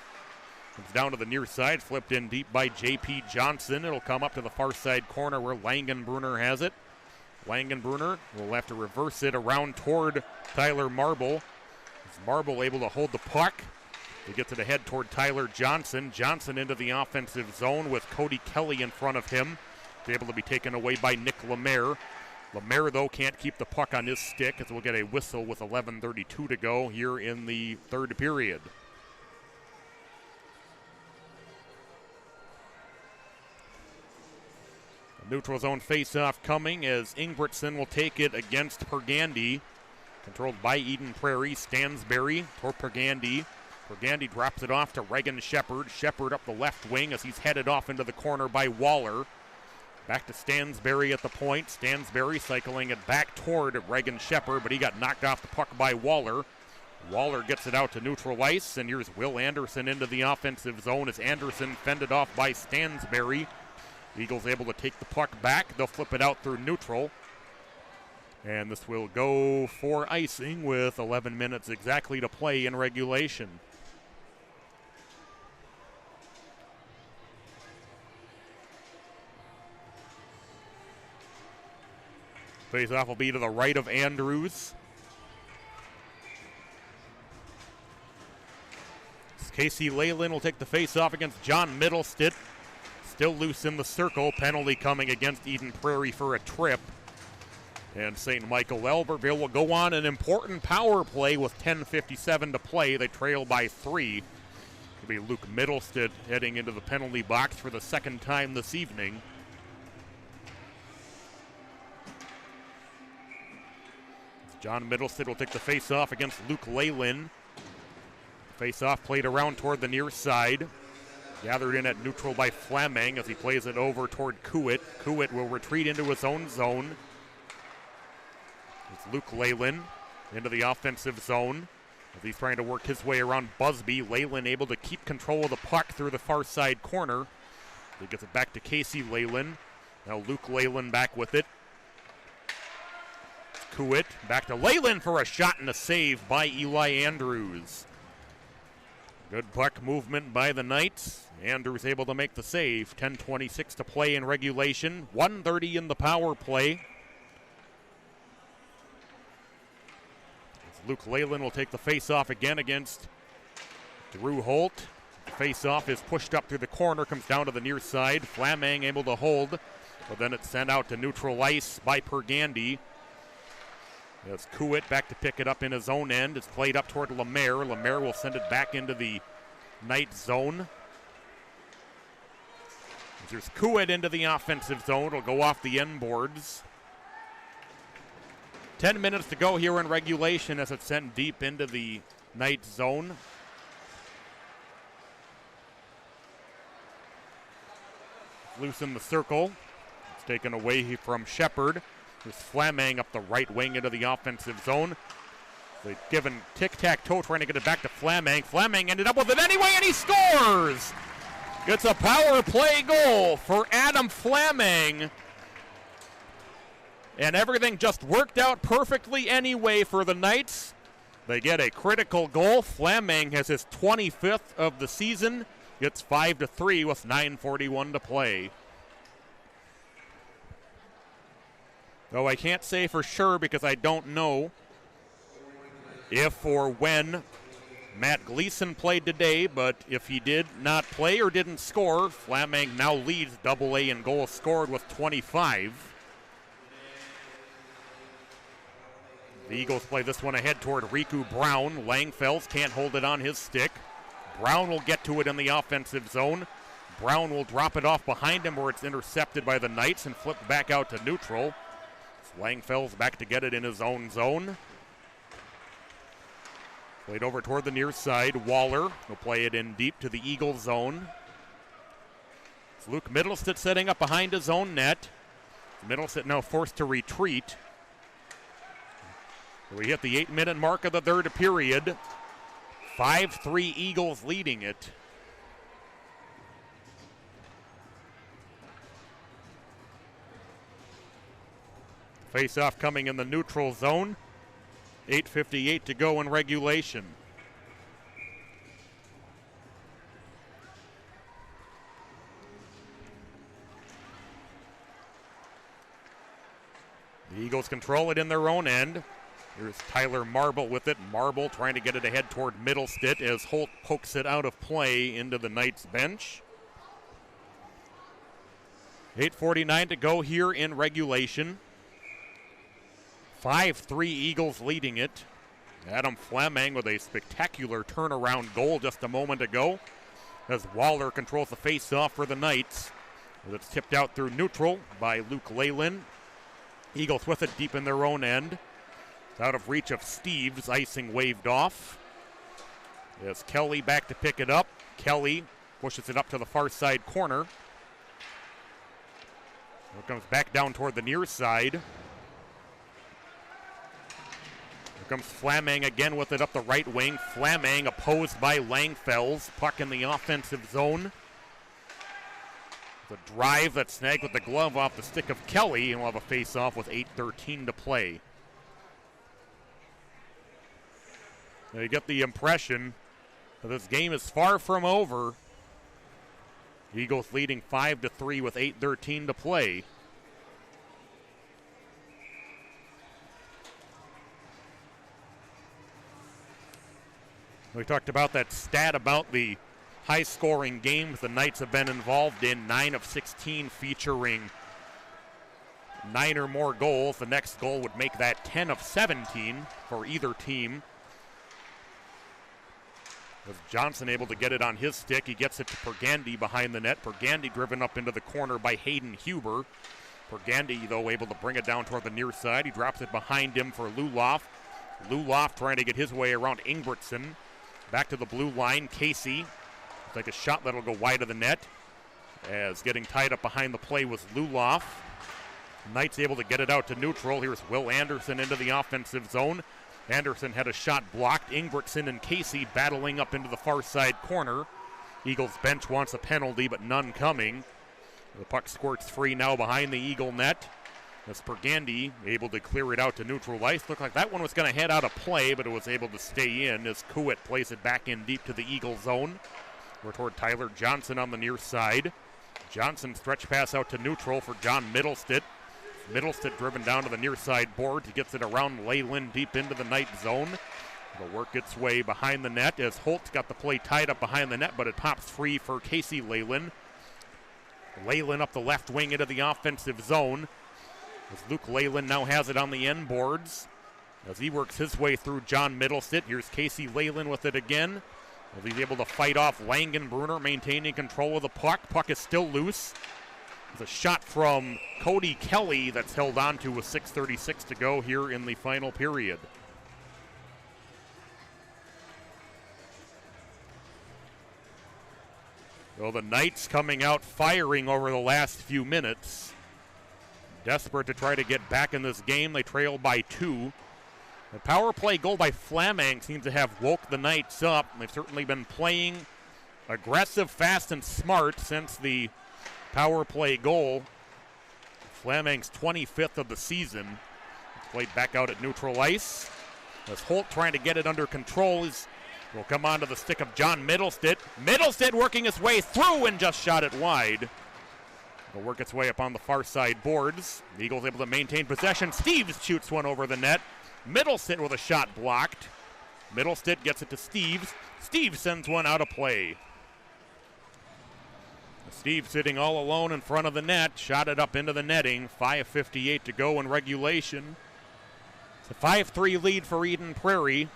Comes down to the near side, flipped in deep by J.P. Johnson. It'll come up to the far side corner where Langenbrunner has it. Langenbrunner will have to reverse it around toward Tyler Marble. Is Marble able to hold the puck? He gets it ahead toward Tyler Johnson. Johnson into the offensive zone with Cody Kelly in front of him. He's able to be taken away by Nick Lemaire. Lemaire, though, can't keep the puck on his stick as we'll get a whistle with 11:32 to go here in the third period. Neutral zone face-off coming as Ingebrigtsen will take it against Pergandy. Controlled by Eden Prairie. Stansberry toward Pergandy. Pergandy drops it off to Reagan Shepard. Shepard up the left wing as he's headed off into the corner by Waller. Back to Stansberry at the point. Stansberry cycling it back toward Reagan Shepard, but he got knocked off the puck by Waller. Waller gets it out to neutral ice, and here's Will Anderson into the offensive zone as Anderson fended off by Stansberry. Eagles able to take the puck back. They'll flip it out through neutral. And this will go for icing with 11 minutes exactly to play in regulation. Face-off will be to the right of Andrews. Casey Leyland will take the face-off against John Middlestead. Still loose in the circle. Penalty coming against Eden Prairie for a trip. And St. Michael-Albertville will go on an important power play with 10:57 to play. They trail by 3. It'll be Luke Middlestead heading into the penalty box for the second time this evening. John Middlestead will take the face-off against Luke Leyland. Face-off played around toward the near side. Gathered in at neutral by Flameng as he plays it over toward Kuwit. Kuwit will retreat into his own zone. It's Luke Leyland into the offensive zone as he's trying to work his way around Busby. Leyland able to keep control of the puck through the far side corner. He gets it back to Casey Leyland. Now Luke Leyland back with it. Kuwit back to Leyland for a shot and a save by Eli Andrews. Good puck movement by the Knights. Andrews able to make the save. 10:26 to play in regulation. 1:30 in the power play. Luke Leyland will take the face-off again against Drew Holt. The face-off is pushed up through the corner, comes down to the near side. Flameng able to hold, but then it's sent out to neutral ice by Pergandy. It's Kuwit back to pick it up in his own end. It's played up toward Lemaire. Lemaire will send it back into the Knight zone. There's Kuwit into the offensive zone. It'll go off the end boards. 10 minutes to go here in regulation as it's sent deep into the Knight zone. Loose in the circle. It's taken away from Shepard. There's Flameng up the right wing into the offensive zone. They've given tic-tac-toe trying to get it back to Flameng. Flameng ended up with it anyway, and he scores! Gets a power play goal for Adam Flameng. And everything just worked out perfectly anyway for the Knights. They get a critical goal. Flameng has his 25th of the season. Gets 5-3 with 9:41 to play. Though I can't say for sure because I don't know if or when Matt Gleason played today, but if he did not play or didn't score, Flameng now leads AA in goals scored with 25. The Eagles play this one ahead toward Riku Brown. Langfels can't hold it on his stick. Brown will get to it in the offensive zone. Brown will drop it off behind him where it's intercepted by the Knights and flipped back out to neutral. Langfels back to get it in his own zone. Played over toward the near side. Waller will play it in deep to the Eagle zone. It's Luke Middlestead setting up behind his own net. Middlestead now forced to retreat. We hit the 8-minute mark of the third period. 5-3 Eagles leading it. Face-off coming in the neutral zone. 8:58 to go in regulation. The Eagles control it in their own end. Here's Tyler Marble with it. Marble trying to get it ahead toward Middlestead as Holt pokes it out of play into the Knights bench. 8:49 to go here in regulation. 5-3 Eagles leading it. Adam Flameng with a spectacular turnaround goal just a moment ago as Waller controls the face-off for the Knights. It's tipped out through neutral by Luke Leyland. Eagles with it deep in their own end. It's out of reach of Steves. Icing waved off. As Kelly back to pick it up. Kelly pushes it up to the far side corner. It comes back down toward the near side. Here comes Flameng again with it up the right wing. Flameng opposed by Langfels. Puck in the offensive zone. The drive that snagged with the glove off the stick of Kelly, and we'll have a face-off with 8:13 to play. Now you get the impression that this game is far from over. Eagles leading 5-3 with 8:13 to play. We talked about that stat about the high-scoring games the Knights have been involved in, 9 of 16 featuring 9 or more goals. The next goal would make that 10 of 17 for either team. With Johnson able to get it on his stick, he gets it to Pergandy behind the net. Pergandy driven up into the corner by Hayden Huber. Pergandy, though, able to bring it down toward the near side. He drops it behind him for Luloff. Luloff trying to get his way around Ingebrigtsen. Back to the blue line, Casey. Like a shot that'll go wide of the net. As getting tied up behind the play was Luloff. Knights able to get it out to neutral. Here's Will Anderson into the offensive zone. Anderson had a shot blocked. Ingebrigtsen and Casey battling up into the far side corner. Eagles bench wants a penalty, but none coming. The puck squirts free now behind the Eagle net. As Pergandy able to clear it out to neutral ice. Looked like that one was going to head out of play, but it was able to stay in as Kuwit plays it back in deep to the Eagle zone. We're toward Tyler Johnson on the near side. Johnson stretch pass out to neutral for John Middlestead. Middlestead driven down to the near side boards. He gets it around Leyland deep into the Knight zone. It'll work its way behind the net as Holt's got the play tied up behind the net, but it pops free for Casey Leyland. Leyland up the left wing into the offensive zone. As Luke Leyland now has it on the end boards. As he works his way through John Middlestead. Here's Casey Leyland with it again. As he's able to fight off Langenbrunner, maintaining control of the puck. Puck is still loose. There's a shot from Cody Kelly that's held on to with 6:36 to go here in the final period. So the Knights coming out firing over the last few minutes. Desperate to try to get back in this game. They trail by 2. The power play goal by Flameng seems to have woke the Knights up. They've certainly been playing aggressive, fast, and smart since the power play goal. Flameng's 25th of the season. It's played back out at neutral ice. As Holt trying to get it under control. Will come onto the stick of John Middlestead. Middlestead working his way through and just shot it wide. It'll work its way up on the far side boards. The Eagles able to maintain possession. Steeves shoots one over the net. Middlestead with a shot blocked. Middlestead gets it to Steeves. Steeves sends one out of play. Steve sitting all alone in front of the net. Shot it up into the netting. 5:58 to go in regulation. It's a 5-3 lead for Eden Prairie.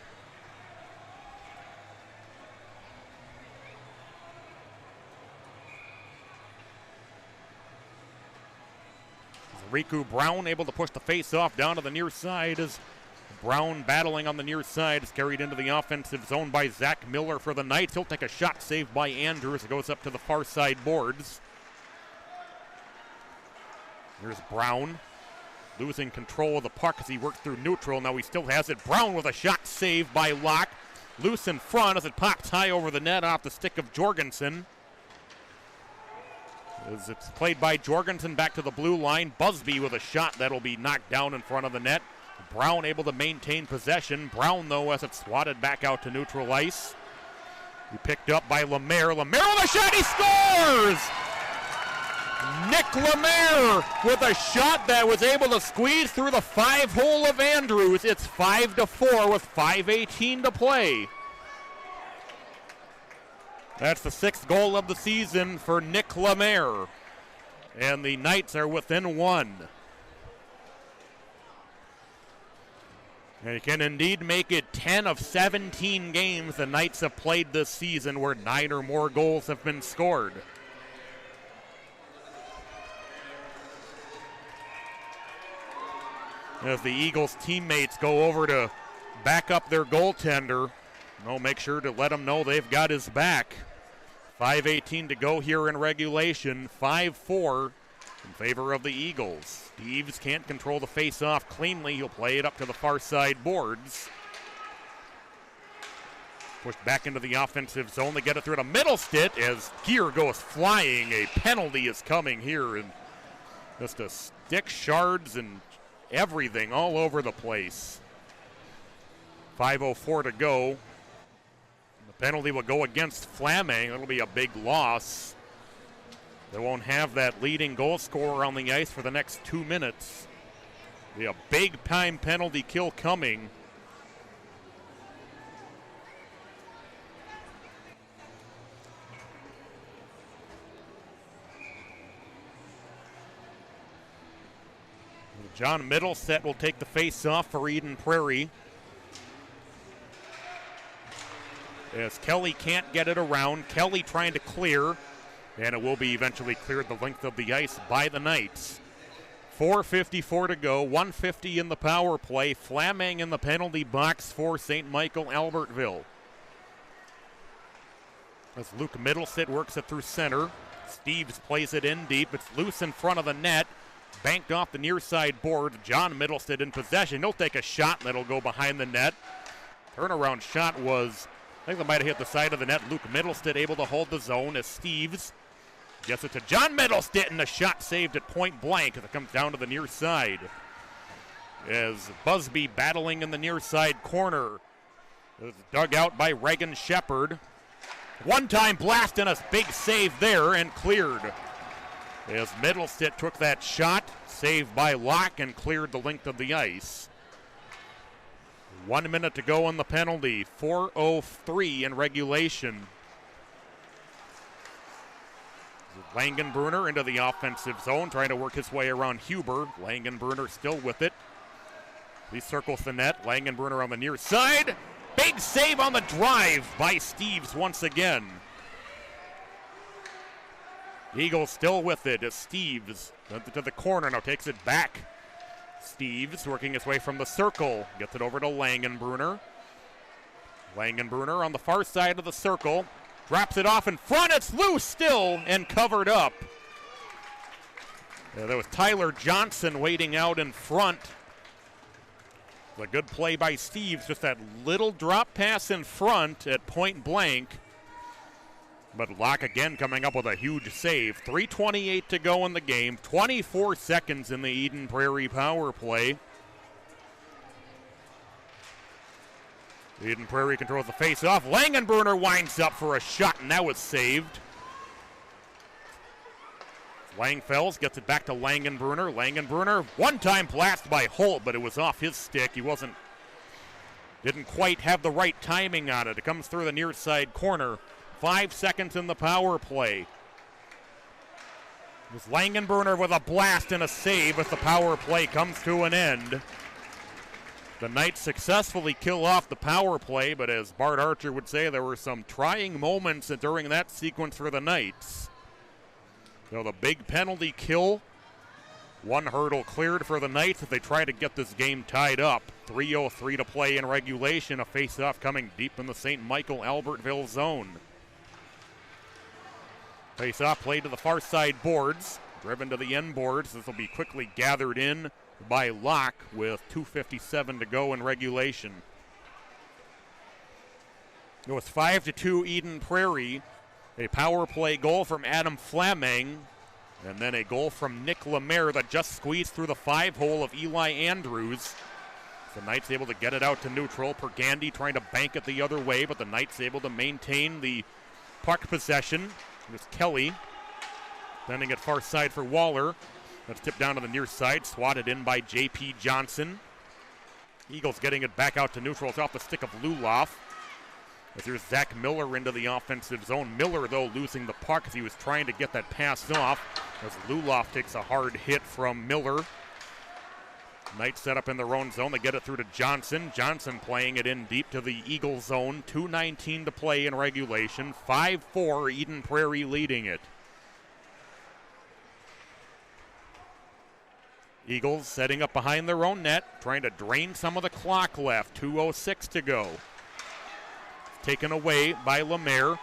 Riku Brown able to push the face-off down to the near side as Brown battling on the near side is carried into the offensive zone by Zach Miller for the Knights. He'll take a shot saved by Andrews. It goes up to the far side boards. Here's Brown losing control of the puck as he works through neutral. Now he still has it. Brown with a shot saved by Locke. Loose in front as it pops high over the net off the stick of Jorgensen. As it's played by Jorgensen back to the blue line. Busby with a shot that'll be knocked down in front of the net. Brown able to maintain possession. Brown, though, as it's swatted back out to neutral ice. He picked up by Lemaire. Lemaire with a shot, he scores! Nick Lemaire with a shot that was able to squeeze through the 5-hole of Andrews. It's 5-4 with 5:18 to play. That's the 6th goal of the season for Nick Lemaire. And the Knights are within 1. And you can indeed make it 10 of 17 games the Knights have played this season where 9 or more goals have been scored. As the Eagles teammates go over to back up their goaltender, make sure to let him know they've got his back. 5:18 to go here in regulation. 5-4 in favor of the Eagles. Steeves can't control the face-off cleanly. He'll play it up to the far side boards. Pushed back into the offensive zone. They get it through to Middlestead as gear goes flying. A penalty is coming here. And just a stick, shards, and everything all over the place. 5:04 to go. Penalty will go against Flameng. That'll be a big loss. They won't have that leading goal scorer on the ice for the next 2 minutes. Be a big time penalty kill coming. John Middleset will take the face-off for Eden Prairie. As Kelly can't get it around, Kelly trying to clear, and it will be eventually cleared the length of the ice by the Knights. 4:54 to go, 150 in the power play. Flaming in the penalty box for St. Michael-Albertville. As Luke Middleset works it through center. Steves plays it in deep. It's loose in front of the net. Banked off the near side board. John Middleset in possession. He'll take a shot that'll go behind the net. Turnaround shot was, I think that might have hit the side of the net. Luke Middleset able to hold the zone as Steves gets it to John Middleset, and the shot saved at point blank as it comes down to the near side. As Busby battling in the near side corner. It's dug out by Reagan Shepard. One-time blast and a big save there and cleared. As Middleset took that shot, saved by Locke and cleared the length of the ice. 1 minute to go on the penalty. 4:03 in regulation. Langenbrunner into the offensive zone, trying to work his way around Huber. Langenbrunner still with it. He circles the net. Langenbrunner on the near side. Big save on the drive by Steves once again. Eagles still with it as Steves sends it to the corner, now takes it back. Steves working his way from the circle, gets it over to Langenbrunner. Langenbrunner on the far side of the circle, drops it off in front, it's loose still and covered up. There was Tyler Johnson waiting out in front. A good play by Steves, just that little drop pass in front at point blank. But Locke again coming up with a huge save. 3:28 to go in the game, 24 seconds in the Eden Prairie power play. Eden Prairie controls the face-off. Langenbrunner winds up for a shot, and that was saved. Langfels gets it back to Langenbrunner. Langenbrunner, one-time blast by Holt, but it was off his stick. He didn't quite have the right timing on it. It comes through the near side corner. 5 seconds in the power play. It was Langenbrunner with a blast and a save as the power play comes to an end. The Knights successfully kill off the power play, but as Bart Archer would say, there were some trying moments during that sequence for the Knights. So the big penalty kill. One hurdle cleared for the Knights as they try to get this game tied up. 3:03 to play in regulation. A face-off coming deep in the St. Michael-Albertville zone. Face-off played to the far side boards. Driven to the end boards. This will be quickly gathered in by Locke with 2:57 to go in regulation. It was 5-2 Eden Prairie. A power play goal from Adam Flaming, and then a goal from Nick Lemaire that just squeezed through the 5-hole of Eli Andrews. The Knights able to get it out to neutral. Pergandy trying to bank it the other way, but the Knights able to maintain the puck possession. It was Kelly sending it far side for Waller. That's tipped down to the near side, swatted in by J.P. Johnson. Eagles getting it back out to neutral. It's off the stick of Luloff. As here's Zach Miller into the offensive zone. Miller, though, losing the puck as he was trying to get that pass off. As Luloff takes a hard hit from Miller. Knights set up in their own zone. They get it through to Johnson. Johnson playing it in deep to the Eagle zone. 2:19 to play in regulation. 5-4, Eden Prairie leading it. Eagles setting up behind their own net, trying to drain some of the clock left. 2:06 to go. Taken away by Lemaire.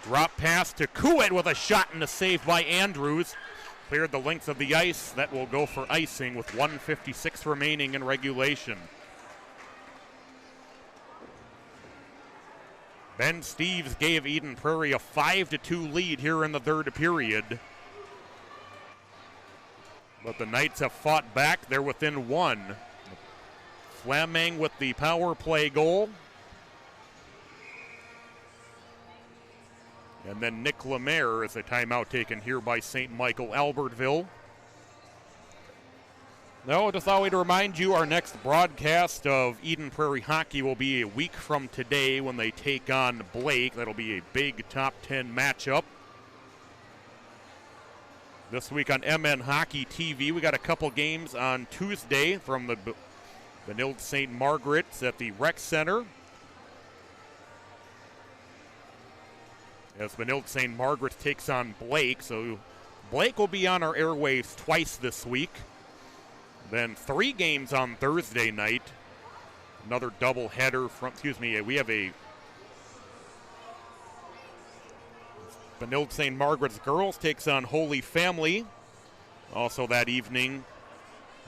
Drop pass to Kuwait with a shot and a save by Andrews. Cleared the length of the ice. That will go for icing with 1:56 remaining in regulation. Ben Steves gave Eden Prairie a 5-2 lead here in the third period. But the Knights have fought back. They're within one. Flaming with the power play goal. And then Nick Lemaire is a timeout taken here by St. Michael-Albertville. No, just thought we'd remind you our next broadcast of Eden Prairie hockey will be a week from today when they take on Blake. That'll be a big top 10 matchup. this week on MN Hockey TV. We got a couple games on Tuesday from the Benilde St. Margaret's at the Rec Center. As Benilde St. Margaret's takes on Blake, so Blake will be on our airwaves twice this week. Then 3 games on Thursday night. Another doubleheader from, we have a Benilde St. Margaret's girls takes on Holy Family. Also that evening,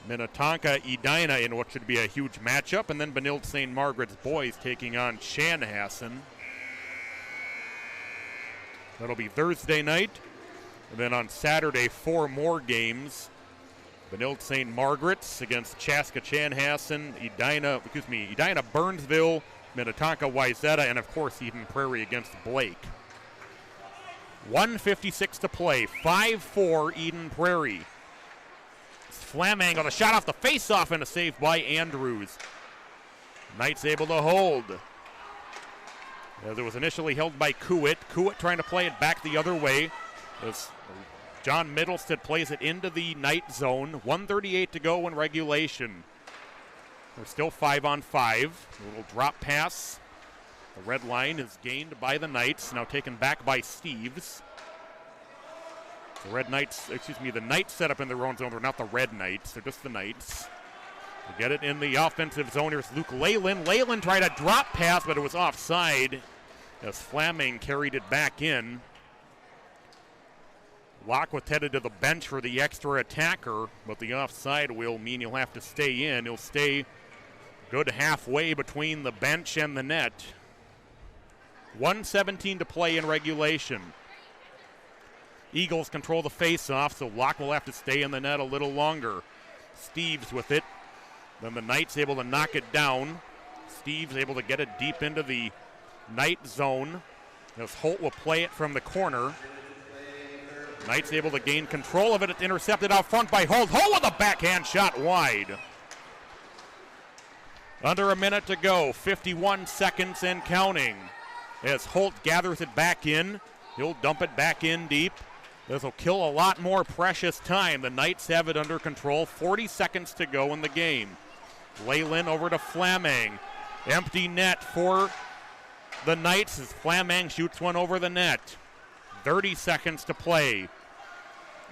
Minnetonka Edina in what should be a huge matchup. And then Benilde St. Margaret's boys taking on Chanhassen. That'll be Thursday night. And then on Saturday, 4 more games. Benilde St. Margaret's against Chaska Chanhassen, Edina Burnsville, Minnetonka Wayzata, and of course Eden Prairie against Blake. 1:56 to play, 5-4 Eden Prairie. Flamang on the shot off the face-off and a save by Andrews. Knights able to hold. As it was initially held by Kuwait. Kuwait trying to play it back the other way. As John Middlestead plays it into the Knight zone. 1:38 to go in regulation. We're still 5-on-5. A little drop pass. The red line is gained by the Knights, now taken back by Steves. The Knights set up in their own zone. They're not the Red Knights, they're just the Knights. They get it in the offensive zone. Here's Luke Leyland. Leyland tried a drop pass, but it was offside as Flaming carried it back in. Lockwood headed to the bench for the extra attacker, but the offside will mean he'll have to stay in. He'll stay good halfway between the bench and the net. 1:17 to play in regulation. Eagles control the face-off, so Locke will have to stay in the net a little longer. Steves with it. Then the Knights able to knock it down. Steves able to get it deep into the Knight zone. As Holt will play it from the corner. Knights able to gain control of it. It's intercepted out front by Holt. Holt with a backhand shot wide. Under a minute to go. 51 seconds and counting. As Holt gathers it back in, he'll dump it back in deep. This will kill a lot more precious time. The Knights have it under control. 40 seconds to go in the game. Leyland over to Flamang. Empty net for the Knights as Flamang shoots one over the net. 30 seconds to play.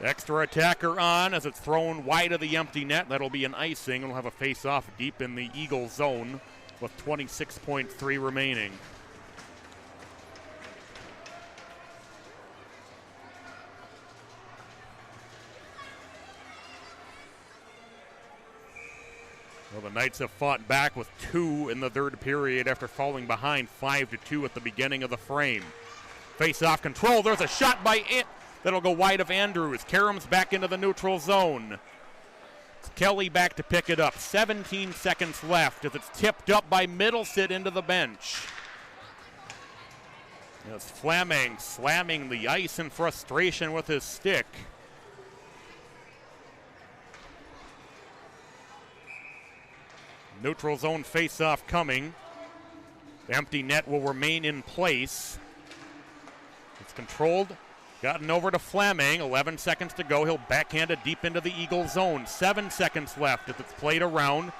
Extra attacker on as it's thrown wide of the empty net. That'll be an icing. It'll have a face-off deep in the Eagle zone with 26.3 remaining. Well, the Knights have fought back with 2 in the third period after falling behind 5-2 at the beginning of the frame. Face-off control. There's a shot by it that'll go wide of Andrews. Karams back into the neutral zone. It's Kelly back to pick it up. 17 seconds left as it's tipped up by Middlestead into the bench. As Flamang slamming the ice in frustration with his stick. Neutral zone face-off coming. The empty net will remain in place. It's controlled. Gotten over to Flamang. 11 seconds to go. He'll backhand it deep into the Eagle zone. 7 seconds left as it's played around.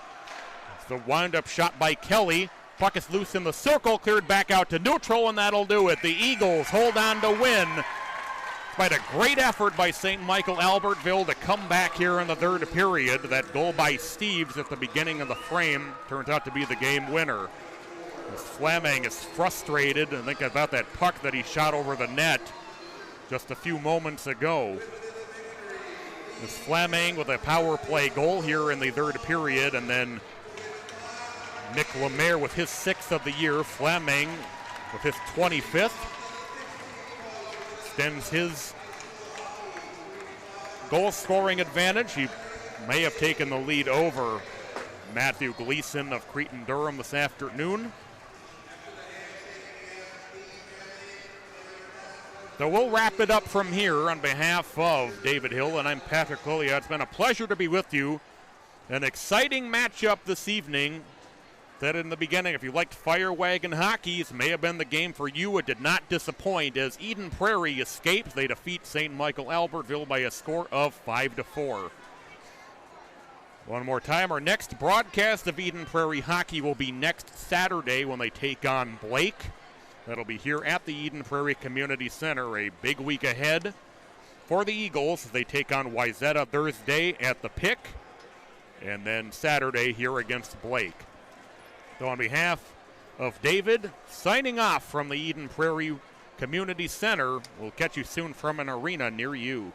It's the wind-up shot by Kelly. Puck is loose in the circle. Cleared back out to neutral, and that'll do it. The Eagles hold on to win. Despite a great effort by St. Michael-Albertville to come back here in the third period. That goal by Steves at the beginning of the frame turns out to be the game winner. As Flamang is frustrated and think about that puck that he shot over the net just a few moments ago. As Flamang with a power play goal here in the third period, and then Nick Lemaire with his 6th of the year. Flamang with his 25th. Extends his goal scoring advantage. He may have taken the lead over Matthew Gleason of Cretin Durham this afternoon. So we'll wrap it up from here on behalf of David Hill, and I'm Patrick Lilia. It's been a pleasure to be with you. An exciting matchup this evening Said in the beginning, if you liked fire wagon hockey, this may have been the game for you. It did not disappoint as Eden Prairie escapes. They defeat St. Michael-Albertville by a score of 5-4. One more time, our next broadcast of Eden Prairie hockey will be next Saturday when they take on Blake. That'll be here at the Eden Prairie Community Center. A big week ahead for the Eagles as they take on Wayzata Thursday at the Pick, and then Saturday here against Blake. So on behalf of David, signing off from the Eden Prairie Community Center, we'll catch you soon from an arena near you.